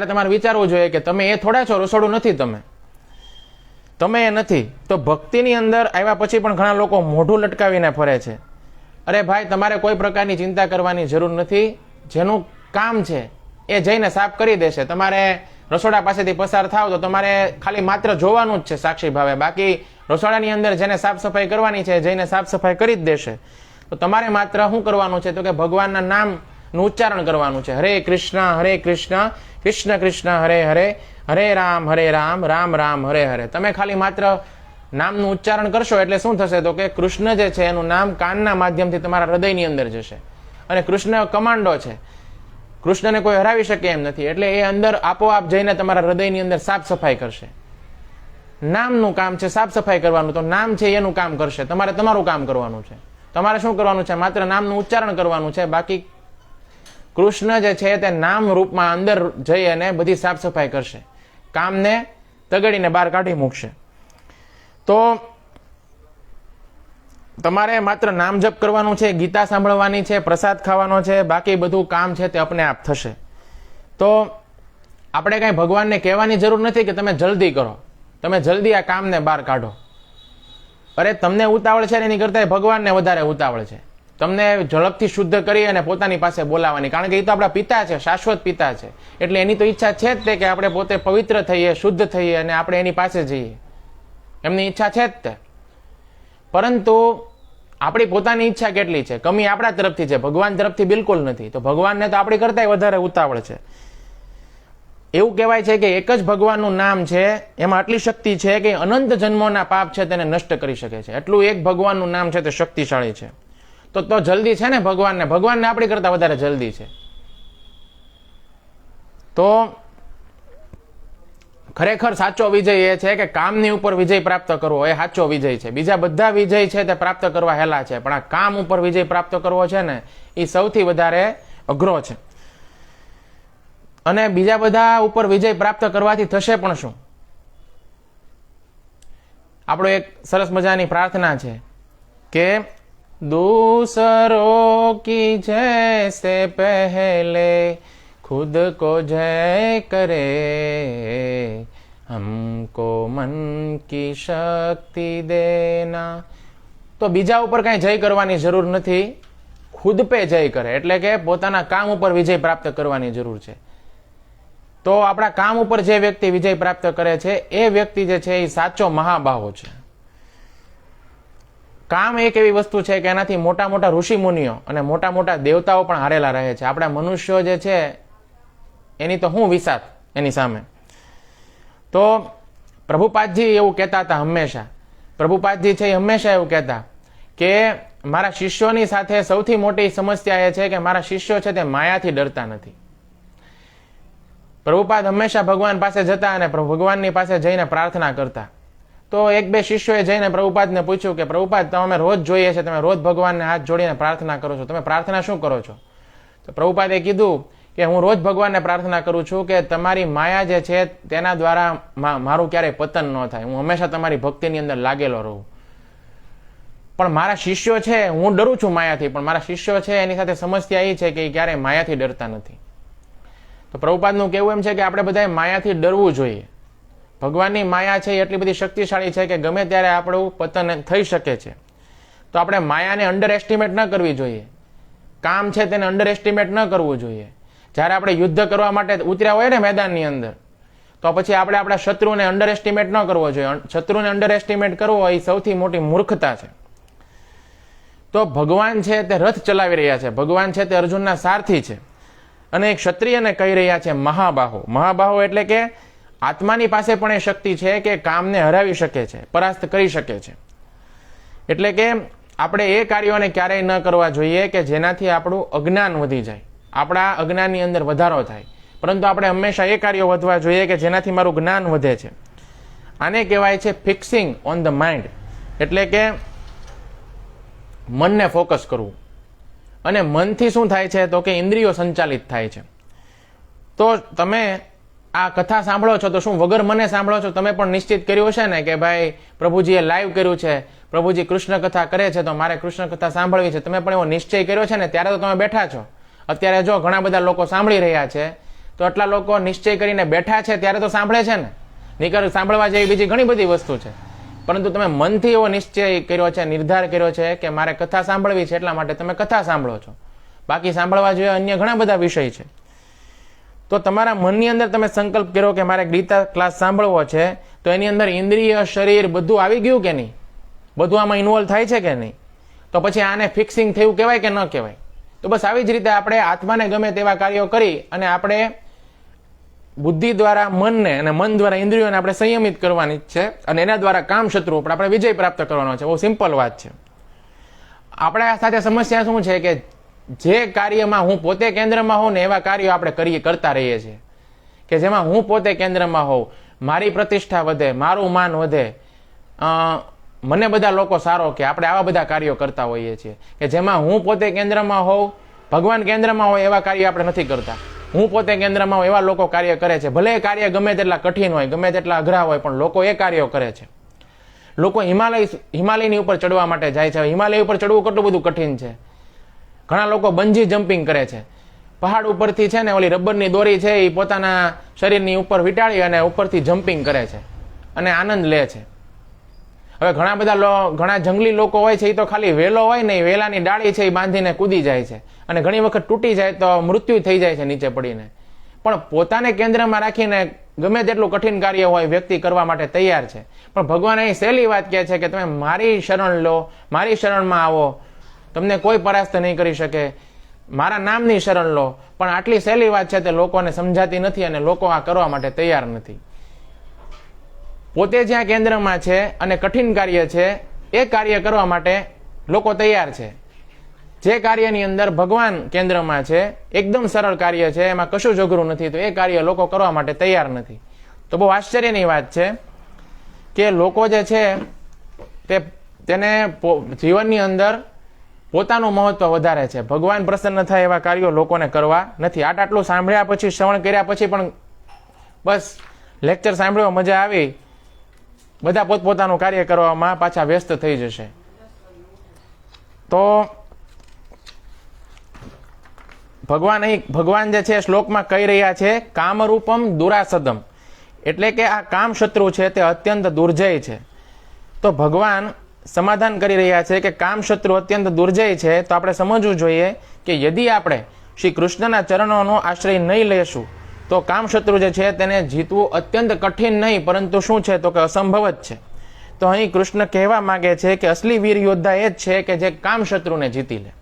તમારે વિચારવું જોઈએ કે તમે એ થોડા છો, રસોડું નથી તમે એ નથી. તો ભક્તિની અંદર આવ્યા પછી પણ ઘણા લોકો મોઢું લટકાવીને ફરે છે. અરે ભાઈ, તમારે કોઈ પ્રકારની ચિંતા કરવાની જરૂર નથી. જેનું કામ છે એ જઈને સાફ કરી દેશે. તમારે રસોડા પાસેથી પસાર થાવ તો તમારે ખાલી માત્ર જોવાનું જ છે સાક્ષી ભાવે, બાકી રસોડાની અંદર જેને સાફ સફાઈ કરવાની છે જઈને સાફ સફાઈ કરી જ દેશે. તો તમારે માત્ર શું કરવાનું છે? તો કે ભગવાનના નામનું ઉચ્ચારણ કરવાનું છે. હરે કૃષ્ણ કૃષ્ણ કૃષ્ણ હરે હરે, હરે રામ રામ રામ હરે હરે. તમે ખાલી માત્ર નામનું ઉચ્ચારણ કરશો એટલે શું થશે? તો કે કૃષ્ણ જે છે એનું નામ કાનના માધ્યમથી તમારા હૃદયની અંદર જશે. અને કૃષ્ણ કમાન્ડો છે, કૃષ્ણને કોઈ હરાવી શકે એમ નથી, એટલે એ અંદર આપોઆપ જઈને તમારા હૃદયની અંદર સાફ સફાઈ કરશે. નામનું કામ છે સાફ સફાઈ કરવાનું, તો નામ છે એનું કામ કરશે. તમારે તમારું કામ કરવાનું છે. તમારે શું કરવાનું છે? માત્ર નામનું ઉચ્ચારણ કરવાનું છે. બાકી કૃષ્ણ જે છે તે નામ રૂપમાં અંદર જઈ અને બધી સાફ સફાઈ કરશે, કામને તગડીને બહાર કાઢી મૂકશે. તો તમારે માત્ર નામ જપ કરવાનું છે, ગીતા સાંભળવાની છે, પ્રસાદ ખાવાનો છે, બાકી બધું કામ છે તે અપને આપ થશે. તો આપણે કાંઈ ભગવાનને કહેવાની જરૂર નથી કે તમે જલ્દી કરો, તમે જલ્દી આ કામને બહાર કાઢો. અરે તમને ઉતાવળ છે એની કરતા ભગવાનને વધારે ઉતાવળ છે તમને ઝડપથી શુદ્ધ કરી અને પોતાની પાસે બોલાવવાની, કારણ કે એ તો આપણા પિતા છે, શાશ્વત પિતા છે. એટલે એની તો ઈચ્છા છે જ તે કે આપણે પોતે પવિત્ર થઈએ, શુદ્ધ થઈએ અને આપણે એની પાસે જઈએ. એમની ઈચ્છા છે જ તે. પરંતુ આપણી પોતાની ઈચ્છા કેટલી છે? કમી આપણા તરફથી છે, ભગવાન તરફથી બિલકુલ નથી. તો ભગવાનને તો આપણી કરતાંય વધારે ઉતાવળ છે. એવું કહેવાય છે કે એક જ ભગવાનનું નામ છે, એમાં આટલી શક્તિ છે કે અનંત જન્મોના પાપ છે તેને નષ્ટ કરી શકે છે. એટલું એક ભગવાનનું નામ છે તે શક્તિશાળી છે. તો જલ્દી છે ને ભગવાનને આપણી કરતા વધારે જલ્દી છે. તો ખરેખર સાચો વિજય એ છે કે કામની ઉપર વિજય પ્રાપ્ત કરવો એ સાચો વિજય છે. બીજા બધા વિજય છે તે પ્રાપ્ત કરવા હેલા છે, પણ આ કામ ઉપર વિજય પ્રાપ્ત કરવો છે ને એ સૌથી વધારે અઘરો છે. અને બીજા બધા ઉપર વિજય પ્રાપ્ત કરવાથી થશે પણ શું? આપણો એક સરસ મજાની પ્રાર્થના છે કે दूसरों की जय से पहले खुद को जय करे, हमको मन की शक्ति देना. તો બીજા ઉપર કઈ જય કરવાની જરૂર નથી, ખુદ પે જય કરે, એટલે કે પોતાના કામ ઉપર વિજય પ્રાપ્ત કરવાની જરૂર છે. તો આપણા કામ ઉપર જે વ્યક્તિ વિજય પ્રાપ્ત કરે છે એ વ્યક્તિ જે છે એ સાચો મહાબાહો છે. કામ એક એવી વસ્તુ છે કે એનાથી મોટા મોટા ઋષિ મુનિઓ અને મોટા મોટા દેવતાઓ પણ હારેલા રહે છે. આપણા મનુષ્યો જે છે એની તો શું વિસાત એની સામે. તો પ્રભુપાદજી એવું કહેતા હતા હંમેશા, પ્રભુપાદજી છે એ હંમેશા એવું કહેતા કે મારા શિષ્યોની સાથે સૌથી મોટી સમસ્યા એ છે કે મારા શિષ્યો છે તે માયાથી ડરતા નથી. પ્રભુપાદ હંમેશા ભગવાન પાસે જતા અને ભગવાનની પાસે જઈને પ્રાર્થના કરતા તો એક બે શિષ્યોએ જઈને પ્રભુપાદને પૂછ્યું કે પ્રભુપાદ, તમે રોજ જોઈએ છે, તમે રોજ ભગવાનને હાથ જોડીને પ્રાર્થના કરો છો, તમે પ્રાર્થના શું કરો છો? તો પ્રભુપાદે કીધું કે હું રોજ ભગવાનને પ્રાર્થના કરું છું કે તમારી માયા જે છે તેના દ્વારા મારું ક્યારેય પતન ન થાય, હું હંમેશા તમારી ભક્તિની અંદર લાગેલો રહું. પણ મારા શિષ્યો છે, હું ડરું છું માયાથી, પણ મારા શિષ્યો છે એની સાથે સમસ્યા એ છે કે એ ક્યારેય માયાથી ડરતા નથી. તો પ્રભુપાદનું કહેવું એમ છે કે આપણે બધાએ માયાથી ડરવું જોઈએ. ભગવાનની માયા છે એટલી બધી શક્તિશાળી છે કે ગમે ત્યારે આપણું પતન થઈ શકે છે. તો આપણે માયાને અંડર એસ્ટિમેટ ન કરવી જોઈએ. કામ છે તેને અંડર એસ્ટિમેટ ન કરવું જોઈએ. જ્યારે આપણે યુદ્ધ કરવા માટે ઉતર્યા હોય ને મેદાનની અંદર, તો પછી આપણે આપણા શત્રુને અંડર એસ્ટિમેટ ન કરવો જોઈએ. શત્રુને અંડર એસ્ટિમેટ કરવો એ સૌથી મોટી મૂર્ખતા છે. તો ભગવાન છે તે રથ ચલાવી રહ્યા છે, ભગવાન છે તે અર્જુનના સારથી છે, અને એક ક્ષત્રિયને કહી રહ્યા છે મહાબાહો. મહાબાહો એટલે કે આત્માની પાસે પણ એ શક્તિ છે કે કામને હરાવી શકે છે, પરાસ્ત કરી શકે છે. એટલે કે આપણે એ કાર્યોને ક્યારેય ન કરવા જોઈએ કે જેનાથી આપણું અજ્ઞાન વધી જાય, આપણા અજ્ઞાનની અંદર વધારો થાય, પરંતુ આપણે હંમેશા એ કાર્યો વધવા જોઈએ કે જેનાથી મારું જ્ઞાન વધે છે. આને કહેવાય છે ફિક્સિંગ ઓન ધ માઇન્ડ, એટલે કે મનને ફોકસ કરવું. અને મનથી શું થાય છે તો કે ઇન્દ્રિયો સંચાલિત થાય છે. તો તમે આ કથા સાંભળો છો તો શું વગર મને સાંભળો છો? તમે પણ નિશ્ચિત કર્યું હશે ને કે ભાઈ પ્રભુજીએ લાઈવ કર્યું છે, પ્રભુજી કૃષ્ણ કથા કરે છે તો મારે કૃષ્ણ કથા સાંભળવી છે. તમે પણ એવો નિશ્ચય કર્યો છે ને, ત્યારે તો તમે બેઠા છો. અત્યારે જો ઘણા બધા લોકો સાંભળી રહ્યા છે, તો આટલા લોકો નિશ્ચય કરીને બેઠા છે ત્યારે તો સાંભળે છે ને. નીકળ સાંભળવા જેવી બીજી ઘણી બધી વસ્તુ છે, પરંતુ તમે મનથી એવો નિશ્ચય કર્યો છે, નિર્ધાર કર્યો છે કે મારે કથા સાંભળવી છે, એટલા માટે તમે કથા સાંભળો છો. બાકી સાંભળવા જોઈએ અન્ય ઘણા બધા વિષય છે. તો તમારા મનની અંદર તમે સંકલ્પ કર્યો કે મારે ગીતા ક્લાસ સાંભળવો છે, તો એની અંદર ઇન્દ્રિય, શરીર બધું આવી ગયું કે નહીં? બધું આમાં ઇન્વોલ્વ થાય છે કે નહીં? તો પછી આને ફિક્સિંગ થયું કહેવાય કે ન કહેવાય? તો બસ આવી જ રીતે આપણે આત્માને ગમે તેવા કાર્યો કરી અને આપણે બુદ્ધિ દ્વારા મનને અને મન દ્વારા ઇન્દ્રિયોને આપણે સંયમિત કરવાની છે, અને એના દ્વારા કામ શત્રુ ઉપર આપણે વિજય પ્રાપ્ત કરવાનો છે. બહુ સિમ્પલ વાત છે. આપણા સાથે સમસ્યા શું છે કે જે કાર્યમાં હું પોતે કેન્દ્રમાં હોઉં ને એવા કાર્યો આપણે કરતા રહીએ છીએ કે જેમાં હું પોતે કેન્દ્રમાં હોઉં, મારી પ્રતિષ્ઠા વધે, મારું માન વધે, મને બધા લોકો સારો કે આપણે આવા બધા કાર્યો કરતા હોઈએ છીએ કે જેમાં હું પોતે કેન્દ્રમાં હોઉં, ભગવાન કેન્દ્રમાં હોય એવા કાર્ય આપણે નથી કરતા. હું પોતે કેન્દ્રમાં હોય એવા લોકો કાર્ય કરે છે. ભલે એ કાર્ય ગમે તેટલા કઠિન હોય, ગમે તેટલા અઘરા હોય, પણ લોકો એ કાર્યો કરે છે. લોકો હિમાલયની ઉપર ચડવા માટે જાય છે. હિમાલય ઉપર ચડવું કેટલું બધું કઠિન છે. ઘણા લોકો બંજી જમ્પિંગ કરે છે. પહાડ ઉપરથી છે ને ઓલી રબરની દોરી છે એ પોતાના શરીરની ઉપર વીંટાળી અને ઉપરથી જમ્પિંગ કરે છે અને આનંદ લે છે. હવે ઘણા જંગલી લોકો હોય છે, એ તો ખાલી વેલો હોય ને, વેલાની ડાળી છે એ બાંધીને કૂદી જાય છે, અને ઘણી વખત તૂટી જાય તો મૃત્યુ થઈ જાય છે નીચે પડીને. પણ પોતાને કેન્દ્રમાં રાખીને ગમે તેટલું કઠિન કાર્ય હોય વ્યક્તિ કરવા માટે તૈયાર છે. પણ ભગવાન અહીં સહેલી વાત કહે છે કે તમે મારી શરણ લો, મારી શરણમાં આવો, તમને કોઈ પરાસ્ત નહીં કરી શકે, મારા નામની શરણ લો. પણ આટલી સહેલી વાત છે તે લોકોને સમજાતી નથી અને લોકો આ કરવા માટે તૈયાર નથી. પોતે જ્યાં કેન્દ્રમાં છે અને કઠિન કાર્ય છે એ કાર્ય કરવા માટે લોકો તૈયાર છે. જે કાર્યની અંદર ભગવાન કેન્દ્રમાં છે, એકદમ સરળ કાર્ય છે, એમાં કશું જ અઘરું નથી, તો એ કાર્ય લોકો કરવા માટે તૈયાર નથી. તો બહુ આશ્ચર્યની વાત છે કે લોકો જે છે તેને જીવનની અંદર પોતાનું મહત્વ વધારે છે. ભગવાન પ્રસન્ન થાય એવા કાર્યો લોકોને કરવા નથી. આટલું સાંભળ્યા પછી, શ્રવણ કર્યા પછી પણ બસ લેક્ચર સાંભળ્યો, મજા આવી, બધા પોતપોતાનું કાર્ય કરવામાં પાછા વ્યસ્ત થઈ જશે. તો ભગવાન જે છે શ્લોકમાં કહી રહ્યા છે કામરૂપમ દુરાસદમ, એટલે કે આ કામ શત્રુ છે તે અત્યંત દુર્જય છે. તો ભગવાન સમાધાન કરી રહ્યા છે કે કામ શત્રુ અત્યંત દુર્જય છે. તો આપણે સમજવું જોઈએ કે યદિ આપણે શ્રી કૃષ્ણના ચરણોનો આશ્રય નહીં લેશું તો કામ શત્રુ જે છે તેને જીતવું અત્યંત કઠિન નહીં, પરંતુ શું છે તો કે અસંભવ જ છે. તો અહીં કૃષ્ણ કહેવા માંગે છે કે અસલી વીર યોદ્ધા એ જ છે કે જે કામ શત્રુને જીતી લે.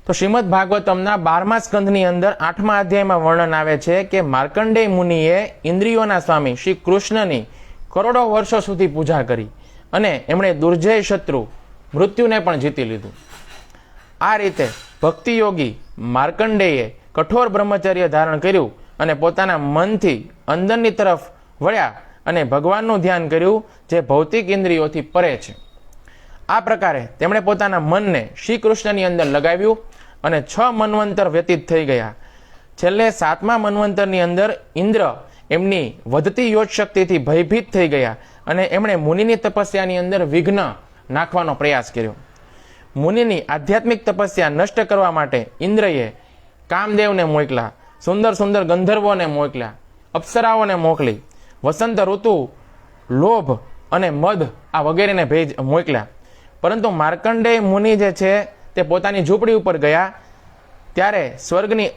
તો શ્રીમદ ભાગવતમના 12મા સ્કંધની અંદર 8મા અધ્યાયમાં વર્ણન આવે છે કે માર્કંડેય મુનિએ ઇન્દ્રિયોના સ્વામી શ્રી કૃષ્ણની કરોડો વર્ષો સુધી પૂજા કરી અને એમણે દુર્જય શત્રુ મૃત્યુને પણ જીતી લીધું. આ રીતે ભક્તિ યોગી માર્કંડેયે કઠોર બ્રહ્મચર્ય ધારણ કર્યું અને પોતાના મનથી અંદરની તરફ વળ્યા અને ભગવાનનું ધ્યાન કર્યું જે ભૌતિક ઇન્દ્રિયોથી પરે છે. આ પ્રકારે તેમણે પોતાના મનને શ્રી કૃષ્ણની અંદર લગાવ્યું અને 6 મન્વંતર વ્યતીત થઈ ગયા. છેલ્લે 7મા મન્વંતરની અંદર ઇન્દ્ર એમની વધતી યોજ શક્તિથી ભયભીત થઈ ગયા અને એમણે મુનિની તપસ્યાની અંદર વિઘ્ન નાખવાનો પ્રયાસ કર્યો. મુનિની આધ્યાત્મિક તપસ્યા નષ્ટ કરવા માટે ઇન્દ્રએ કામદેવને મોકલા, સુંદર સુંદર ગંધર્વોને મોકલ્યા, અપ્સરાઓને મોકલી, વસંત ઋતુ, લોભ અને મદ આ વગેરેને મોકલ્યા. પરંતુ માર્કંડેય મુનિ જે છે તે પોતાની ઝૂંપડી ઉપર ગયા ત્યારે સ્વર્ગની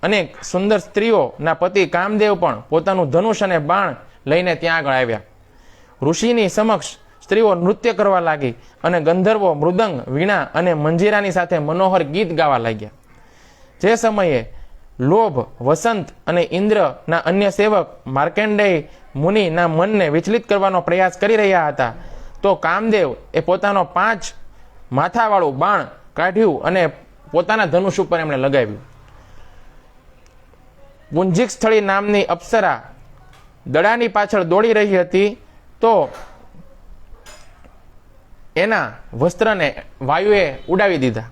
અનેક સુંદર સ્ત્રીઓના પતિ કામદેવ પણ પોતાનું ધનુષ અને બાણ લઈને ત્યાં આગળ આવ્યા. ઋષિની સમક્ષ સ્ત્રીઓ નૃત્ય કરવા લાગી અને ગંધર્વો મૃદંગ, વીણા અને મંજીરાની સાથે મનોહર ગીત ગાવા લાગ્યા. જે સમયે લોભ, વસંત અને ઇન્દ્રના અન્ય સેવક માર્કંડેય મુનિના મનને વિચલિત કરવાનો પ્રયાસ કરી રહ્યા હતા તો કામદેવ એ પોતાનો 5 માથાવાળું બાણ કાઢ્યું અને પોતાના ધનુષ ઉપર એમણે લગાવ્યું. પુંજીક સ્થળી નામની અપ્સરા દડાની પાછળ દોડી રહી હતી તો એના વસ્ત્રને વાયુએ ઉડાવી દીધા.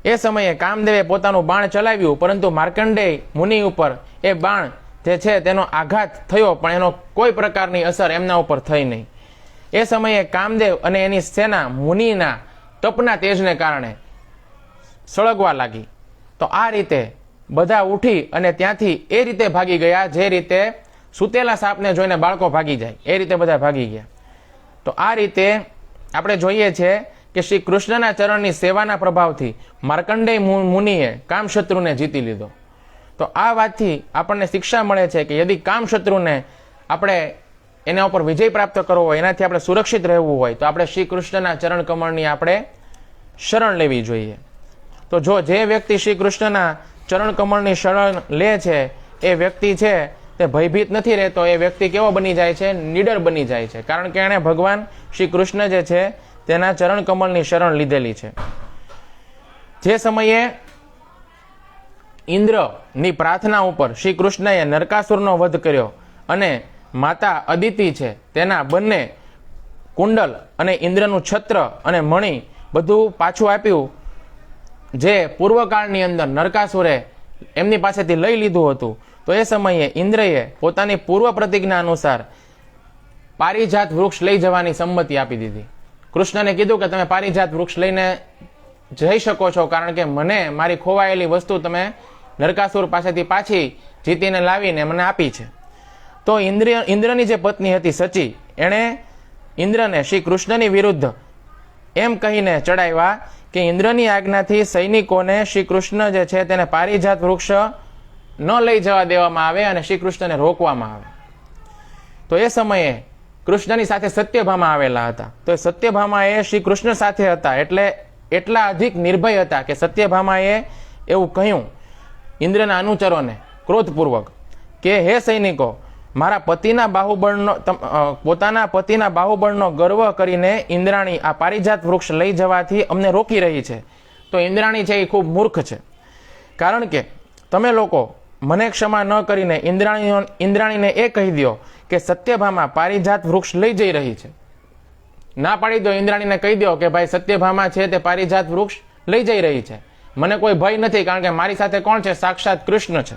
એ સમયે કામદેવે પોતાનું બાણ ચલાવ્યું પરંતુ માર્કંડેય મુનિ ઉપર એ બાણ જે છે તેનો આઘાત થયો પણ એનો કોઈ પ્રકારની અસર એમના ઉપર થઈ નહીં. એ સમયે કામદેવ અને એની સેના મુનિના તપના તેજને કારણે સળગવા લાગી. તો આ રીતે બધા ઉઠી અને ત્યાંથી એ રીતે ભાગી ગયા જે રીતે સૂતેલા સાપને જોઈને બાળકો ભાગી જાય એ રીતે બધા ભાગી ગયા. તો આ રીતે આપણે જોઈએ છે કે શ્રી કૃષ્ણના ચરણની સેવાના પ્રભાવથી માર્કંડેય મુનિએ કામશત્રુને જીતી લીધો. તો આ વાતથી આપણને શિક્ષા મળે છે કે યદિ કામશત્રુને આપણે એના ઉપર વિજય પ્રાપ્ત કરવો હોય, એનાથી આપણે સુરક્ષિત રહેવું હોય તો આપણે શ્રી કૃષ્ણના ચરણ કમળની આપણે શરણ લેવી જોઈએ. તો જો જે વ્યક્તિ શ્રી કૃષ્ણના ચરણ કમળની શરણ લે છે એ વ્યક્તિ છે તે ભયભીત નથી રહેતો. એ વ્યક્તિ કેવો બની જાય છે? નીડર બની જાય છે, કારણ કે એણે ભગવાન શ્રી કૃષ્ણ જે છે તેના ચરણ કમળની શરણ લીધેલી છે. જે સમયે ઇન્દ્રની પ્રાર્થના ઉપર શ્રી કૃષ્ણએ નરકાસુરનો વધ કર્યો અને માતા અદિતિ છે તેના બંને કુંડલ અને ઇન્દ્રનું છત્ર અને મણિ બધું પાછું આપ્યું જે પૂર્વકાળની અંદર નરકાસુરે એમની પાસેથી લઈ લીધું હતું. તો એ સમયે ઇન્દ્રએ પોતાની પૂર્વ પ્રતિજ્ઞા અનુસાર પારિજાત વૃક્ષ લઈ જવાની સંમતિ આપી દીધી. કૃષ્ણને કીધું કે તમે પારિજાત વૃક્ષ લઈને જઈ શકો છો, કારણ કે મને મારી ખોવાયેલી વસ્તુ તમે નરકાસુર પાસેથી પાછી જીતીને લાવીને મને આપી છે. તો ઇન્દ્રની જે પત્ની હતી સચી, એણે ઇન્દ્રને શ્રી કૃષ્ણની વિરુદ્ધ એમ કહીને ચડાવ્યા કે ઇન્દ્રની આજ્ઞાથી સૈનિકોને શ્રી કૃષ્ણ જે છે તેને પારિજાત વૃક્ષ ન લઈ જવા દેવામાં આવે અને શ્રી કૃષ્ણને રોકવામાં આવે. તો એ સમયે કૃષ્ણની સાથે સત્યભામા આવેલા હતા. તો એ સત્યભામા એ શ્રી કૃષ્ણ સાથે હતા એટલે એટલા અધિક નિર્ભય હતા કે સત્યભામાએ એવું કહ્યું ઇન્દ્રના અનુચરોને ક્રોધપૂર્વક કે હે સૈનિકો, મારા પતિના બાહુબળનો પોતાના પતિના બાહુબળનો ગર્વ કરીને ઇન્દ્રાણી આ પારિજાત વૃક્ષ લઈ જવાથી અમને રોકી રહી છે. તો ઇન્દ્રાણી છે એ ખૂબ મૂર્ખ છે, કારણ કે તમે લોકો મને ક્ષમા ન કરીને ઇન્દ્રાણીને એ કહી દો કે સત્યભામા પારિજાત વૃક્ષ લઈ જઈ રહી છે. ના પાડી દો, ઇન્દ્રાણીને કહી દો કે ભાઈ સત્યભામા છે તે પારિજાત વૃક્ષ લઈ જઈ રહી છે, મને કોઈ ભય નથી, કારણ કે મારી સાથે કોણ છે? સાક્ષાત કૃષ્ણ છે.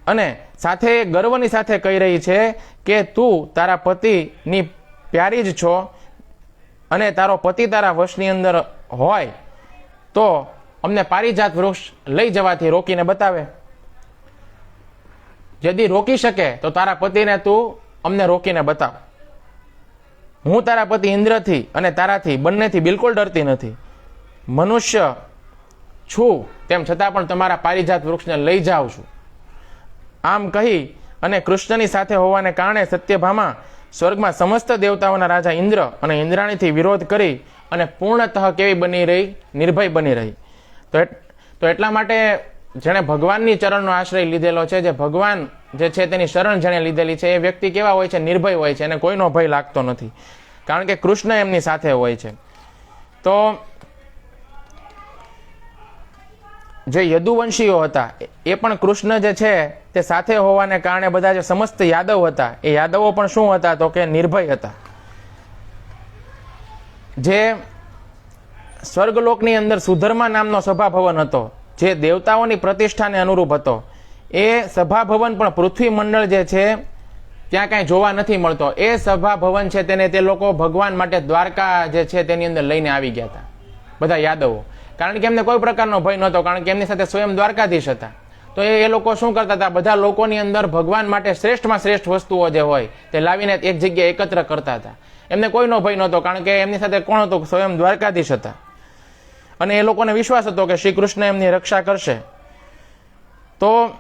અને સાથે ગર્વની સાથે કહી રહી છે કે તું તારા પતિની પ્યારી જ છો અને તારો પતિ તારા વશની અંદર હોય તો અમને પારિજાત વૃક્ષ લઈ જવાથી રોકીને બતાવે. यदि रोकी शके तो तारा पति ने तू अमने रोकीने बताव. हूँ तारा पति इंद्र थी अने तारा थी बन्ने थी बिल्कुल डरती नहीं. मनुष्य छू तेम छतां पण तमारा पारिजात वृक्ष ने लई जाऊं छूं. आम कही अने कृष्णनी साथे होवाने कारणे सत्यभामा स्वर्गमां समस्त देवताओना राजा इंद्र अने इंद्राणी थी विरोध करी अने पूर्णतः केवी बनी रही? निर्भय बनी रही. तो एटला माटे जेने भगवाननी चरणनो आश्रय लीधेलो छे, जे भगवान जे छे तेनी शरण जेने लीधेली छे, ए व्यक्ति केवा होय छे? निर्भय होय छे अने कोईनो भय लागतो नथी, कारण के कृष्ण एमनी साथे होय छे. तो જે યદુવંશીઓ હતા એ પણ કૃષ્ણ જે છે તે સાથે હોવાને કારણે બધા જે સમસ્ત યાદવ હતા એ યાદવો પણ શું હતા તો કે નિર્ભય હતા. જે સ્વર્ગલોકની અંદર સુધર્મા નામનો સભાભવન હતો, જે દેવતાઓની પ્રતિષ્ઠાને અનુરૂપ હતો, એ સભાભવન પણ પૃથ્વી મંડળ જે છે ત્યાં કાંઈ જોવા નથી મળતો. એ સભાભવન છે તેને તે લોકો ભગવાન માટે દ્વારકા જે છે તેની અંદર લઈને આવી ગયા હતા બધા યાદવો. કારણ કે એમને કોઈ પ્રકારનો ભય નહોતો, કારણ કે એમની સાથે સ્વયં દ્વારકાધીશ હતા. તો એ લોકો શું કરતા હતા, બધા લોકોની અંદર ભગવાન માટે શ્રેષ્ઠમાં શ્રેષ્ઠ વસ્તુઓ જે હોય તે લાવીને એક જગ્યાએ એકત્ર કરતા હતા. એમને કોઈનો ભય નહોતો, કારણ કે એમની સાથે કોણ હતું, સ્વયં દ્વારકાધીશ હતા. અને એ લોકોને વિશ્વાસ હતો કે શ્રી કૃષ્ણ એમની રક્ષા કરશે. તો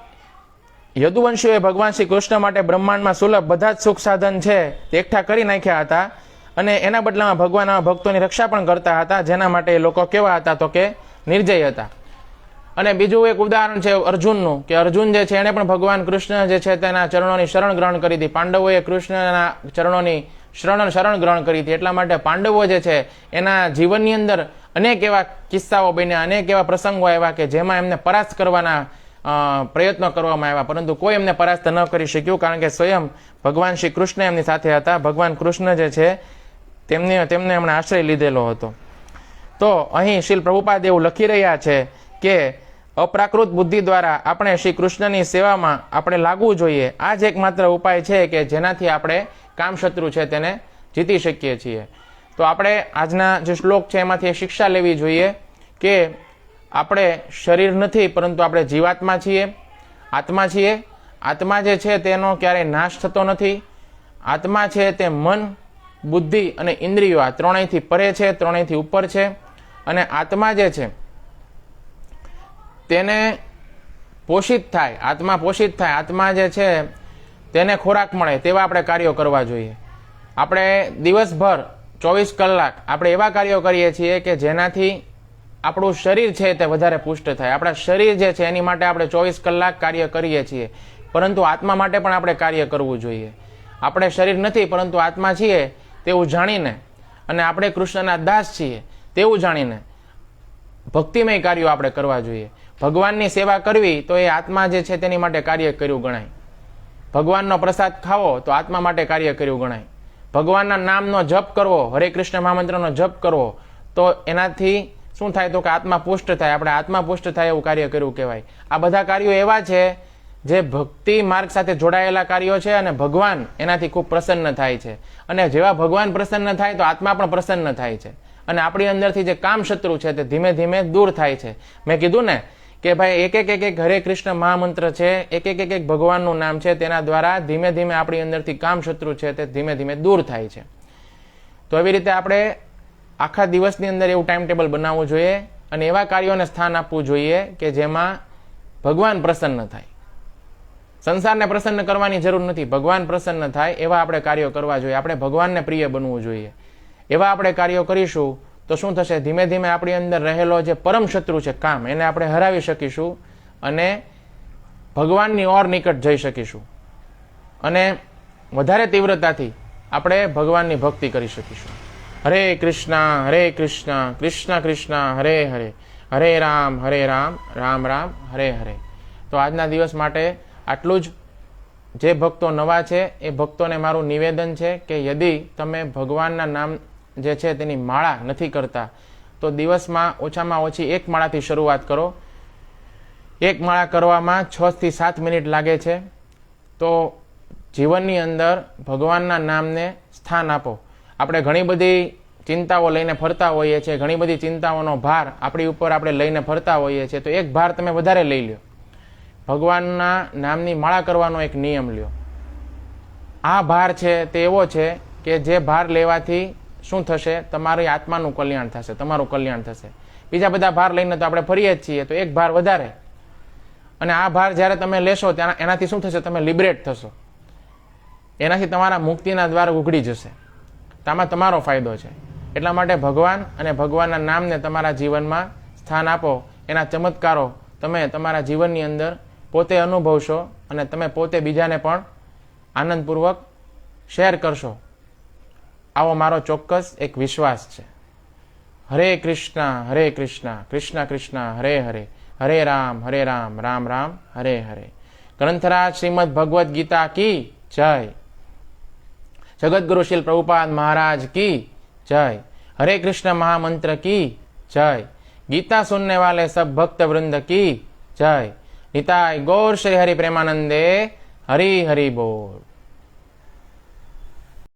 યદુવંશીઓએ ભગવાન શ્રી કૃષ્ણ માટે બ્રહ્માંડમાં સુલભ બધા જ સુખ સાધન છે તે એકઠા કરી નાખ્યા હતા, અને એના બદલામાં ભગવાન આ ભક્તોની રક્ષા પણ કરતા હતા, જેના માટે એ લોકો કેવા હતા તો કે નિર્જય હતા. અને બીજું એક ઉદાહરણ છે અર્જુનનું, કે અર્જુન જે છે એને પણ ભગવાન કૃષ્ણ જે છે તેના ચરણોની શરણ ગ્રહણ કરી હતી. પાંડવોએ કૃષ્ણના ચરણોની શરણ ગ્રહણ કરી હતી. એટલા માટે પાંડવો જે છે એના જીવનની અંદર અનેક એવા કિસ્સાઓ બન્યા, અનેક એવા પ્રસંગો આવ્યા કે જેમાં એમને પરાસ્ત કરવાના પ્રયત્નો કરવામાં આવ્યા, પરંતુ કોઈ એમને પરાસ્ત ન કરી શક્યું, કારણ કે સ્વયં ભગવાન શ્રી કૃષ્ણ એમની સાથે હતા. ભગવાન કૃષ્ણ જે છે તેમને એમણે આશ્રય લીધેલો હતો. તો અહીં શ્રીલ પ્રભુપાદ એવું લખી રહ્યા છે કે અપ્રાકૃત બુદ્ધિ દ્વારા આપણે શ્રી કૃષ્ણની સેવામાં આપણે લાગવું જોઈએ. આ જ એકમાત્ર ઉપાય છે કે જેનાથી આપણે કામશત્રુ છે તેને જીતી શકીએ છીએ. તો આપણે આજના જે શ્લોક છે એમાંથી શિક્ષા લેવી જોઈએ કે આપણે શરીર નથી, પરંતુ આપણે જીવાત્મા છીએ, આત્મા છીએ. આત્મા જે છે તેનો ક્યારેય નાશ થતો નથી. આત્મા છે તે મન, બુદ્ધિ અને ઇન્દ્રિયો આ ત્રણેયથી પરે છે, ત્રણેયથી ઉપર છે. અને આત્મા જે છે તેને પોષિત થાય, આત્મા પોષિત થાય, આત્મા જે છે તેને ખોરાક મળે તેવા આપણે કાર્યો કરવા જોઈએ. આપણે દિવસભર 24 કલાક આપણે એવા કાર્યો કરીએ છીએ કે જેનાથી આપણું શરીર છે તે વધારે પુષ્ટ થાય. આપણા શરીર જે છે એની માટે આપણે 24 કલાક કાર્ય કરીએ છીએ, પરંતુ આત્મા માટે પણ આપણે કાર્ય કરવું જોઈએ. આપણે શરીર નથી પરંતુ આત્મા છીએ તેવું જાણીને, અને આપણે કૃષ્ણના દાસ છીએ તેવું જાણીને ભક્તિમય કાર્યો આપણે કરવા જોઈએ. ભગવાનની સેવા કરવી તો એ આત્મા જે છે તેની માટે કાર્ય કર્યું ગણાય. ભગવાનનો પ્રસાદ ખાવો તો આત્મા માટે કાર્ય કર્યું ગણાય. ભગવાનના નામનો જપ કરવો, હરે કૃષ્ણ મહામંત્રનો જપ કરવો તો એનાથી શું થાય તો કે આત્મા પુષ્ટ થાય, આપણે આત્મા પુષ્ટ થાય એવું કાર્ય કર્યું કહેવાય. આ બધા કાર્યો એવા છે જે ભક્તિ માર્ગ સાથે જોડાયેલા કાર્યો છે, અને ભગવાન એનાથી ખૂબ પ્રસન્ન થાય છે. અને જેવા ભગવાન પ્રસન્ન થાય તો આત્મા પણ પ્રસન્ન થાય છે, અને આપણી અંદરથી જે કામશત્રુ છે તે ધીમે ધીમે દૂર થાય છે. મેં કીધું ને કે ભાઈ એક એક હરે કૃષ્ણ મહામંત્ર છે, એક ભગવાનનું નામ છે, તેના દ્વારા ધીમે ધીમે આપણી અંદરથી કામશત્રુ છે તે ધીમે ધીમે દૂર થાય છે. તો એવી રીતે આપણે આખા દિવસની અંદર એવું ટાઈમ ટેબલ બનાવવું જોઈએ, અને એવા કાર્યોને સ્થાન આપવું જોઈએ કે જેમાં ભગવાન પ્રસન્ન થાય. સંસારને પ્રસન્ન કરવાની જરૂર નથી, ભગવાન પ્રસન્ન થાય એવા આપણે કાર્યો કરવા જોઈએ. આપણે ભગવાનને પ્રિય બનવું જોઈએ. એવા આપણે કાર્યો કરીશું તો શું થશે, ધીમે ધીમે આપણી અંદર રહેલો જે પરમ શત્રુ છે કામ, એને આપણે હરાવી શકીશું, અને ભગવાનની ઓર નિકટ જઈ શકીશું, અને વધારે તીવ્રતાથી આપણે ભગવાનની ભક્તિ કરી શકીશું. હરે કૃષ્ણ કૃષ્ણ કૃષ્ણ હરે હરે, હરે રામ રામ રામ હરે હરે. તો આજના દિવસ માટે આટલું જ. જે ભક્તો નવા છે એ ભક્તોને મારું નિવેદન છે કે યદિ તમે ભગવાનના નામ જે છે તેની માળા નથી કરતા તો દિવસમાં ઓછામાં ઓછી એક માળાથી શરૂઆત કરો. એક માળા કરવામાં 6 થી 7 મિનિટ લાગે છે. તો જીવનની અંદર ભગવાનના નામને સ્થાન આપો. આપણે ઘણી બધી ચિંતાઓ લઈને ફરતા હોઈએ છીએ, ઘણી બધી ચિંતાઓનો ભાર આપણી ઉપર આપણે લઈને ફરતા હોઈએ છીએ, તો એક ભાર તમે વધારે લઈ લ્યો. ભગવાનના નામની માળા કરવાનો એક નિયમ લ્યો. આ ભાર છે તે એવો છે કે જે ભાર લેવાથી શું થશે, તમારી આત્માનું કલ્યાણ થશે, તમારું કલ્યાણ થશે. બીજા બધા ભાર લઈને તો આપણે ફરીએ જ છીએ, તો એક ભાર વધારે. અને આ ભાર જ્યારે તમે લેશો ત્યાં એનાથી શું થશે, તમે લિબરેટ થશો, એનાથી તમારા મુક્તિના દ્વાર ઉઘડી જશે. આમાં તમારો ફાયદો છે. એટલા માટે ભગવાન અને ભગવાનના નામને તમારા જીવનમાં સ્થાન આપો. એના ચમત્કારો તમે તમારા જીવનની અંદર પોતે અનુભવશો, અને તમે પોતે બીજાને પણ આનંદપૂર્વક શેર કરશો, આવો મારો ચોક્કસ એક વિશ્વાસ છે. હરે કૃષ્ણ કૃષ્ણ કૃષ્ણ હરે હરે, हरे राम राम राम हरे हरे। ग्रंथराज श्रीमद् भगवद गीता की जय। जगत गुरु श्री प्रभुपाद महाराज की जय। हरे कृष्ण महामंत्र की जय। गीता सुनने वाले सब भक्त वृंद की जय। निताय गौर श्री हरि प्रेमानंदे हरि हरि बोल।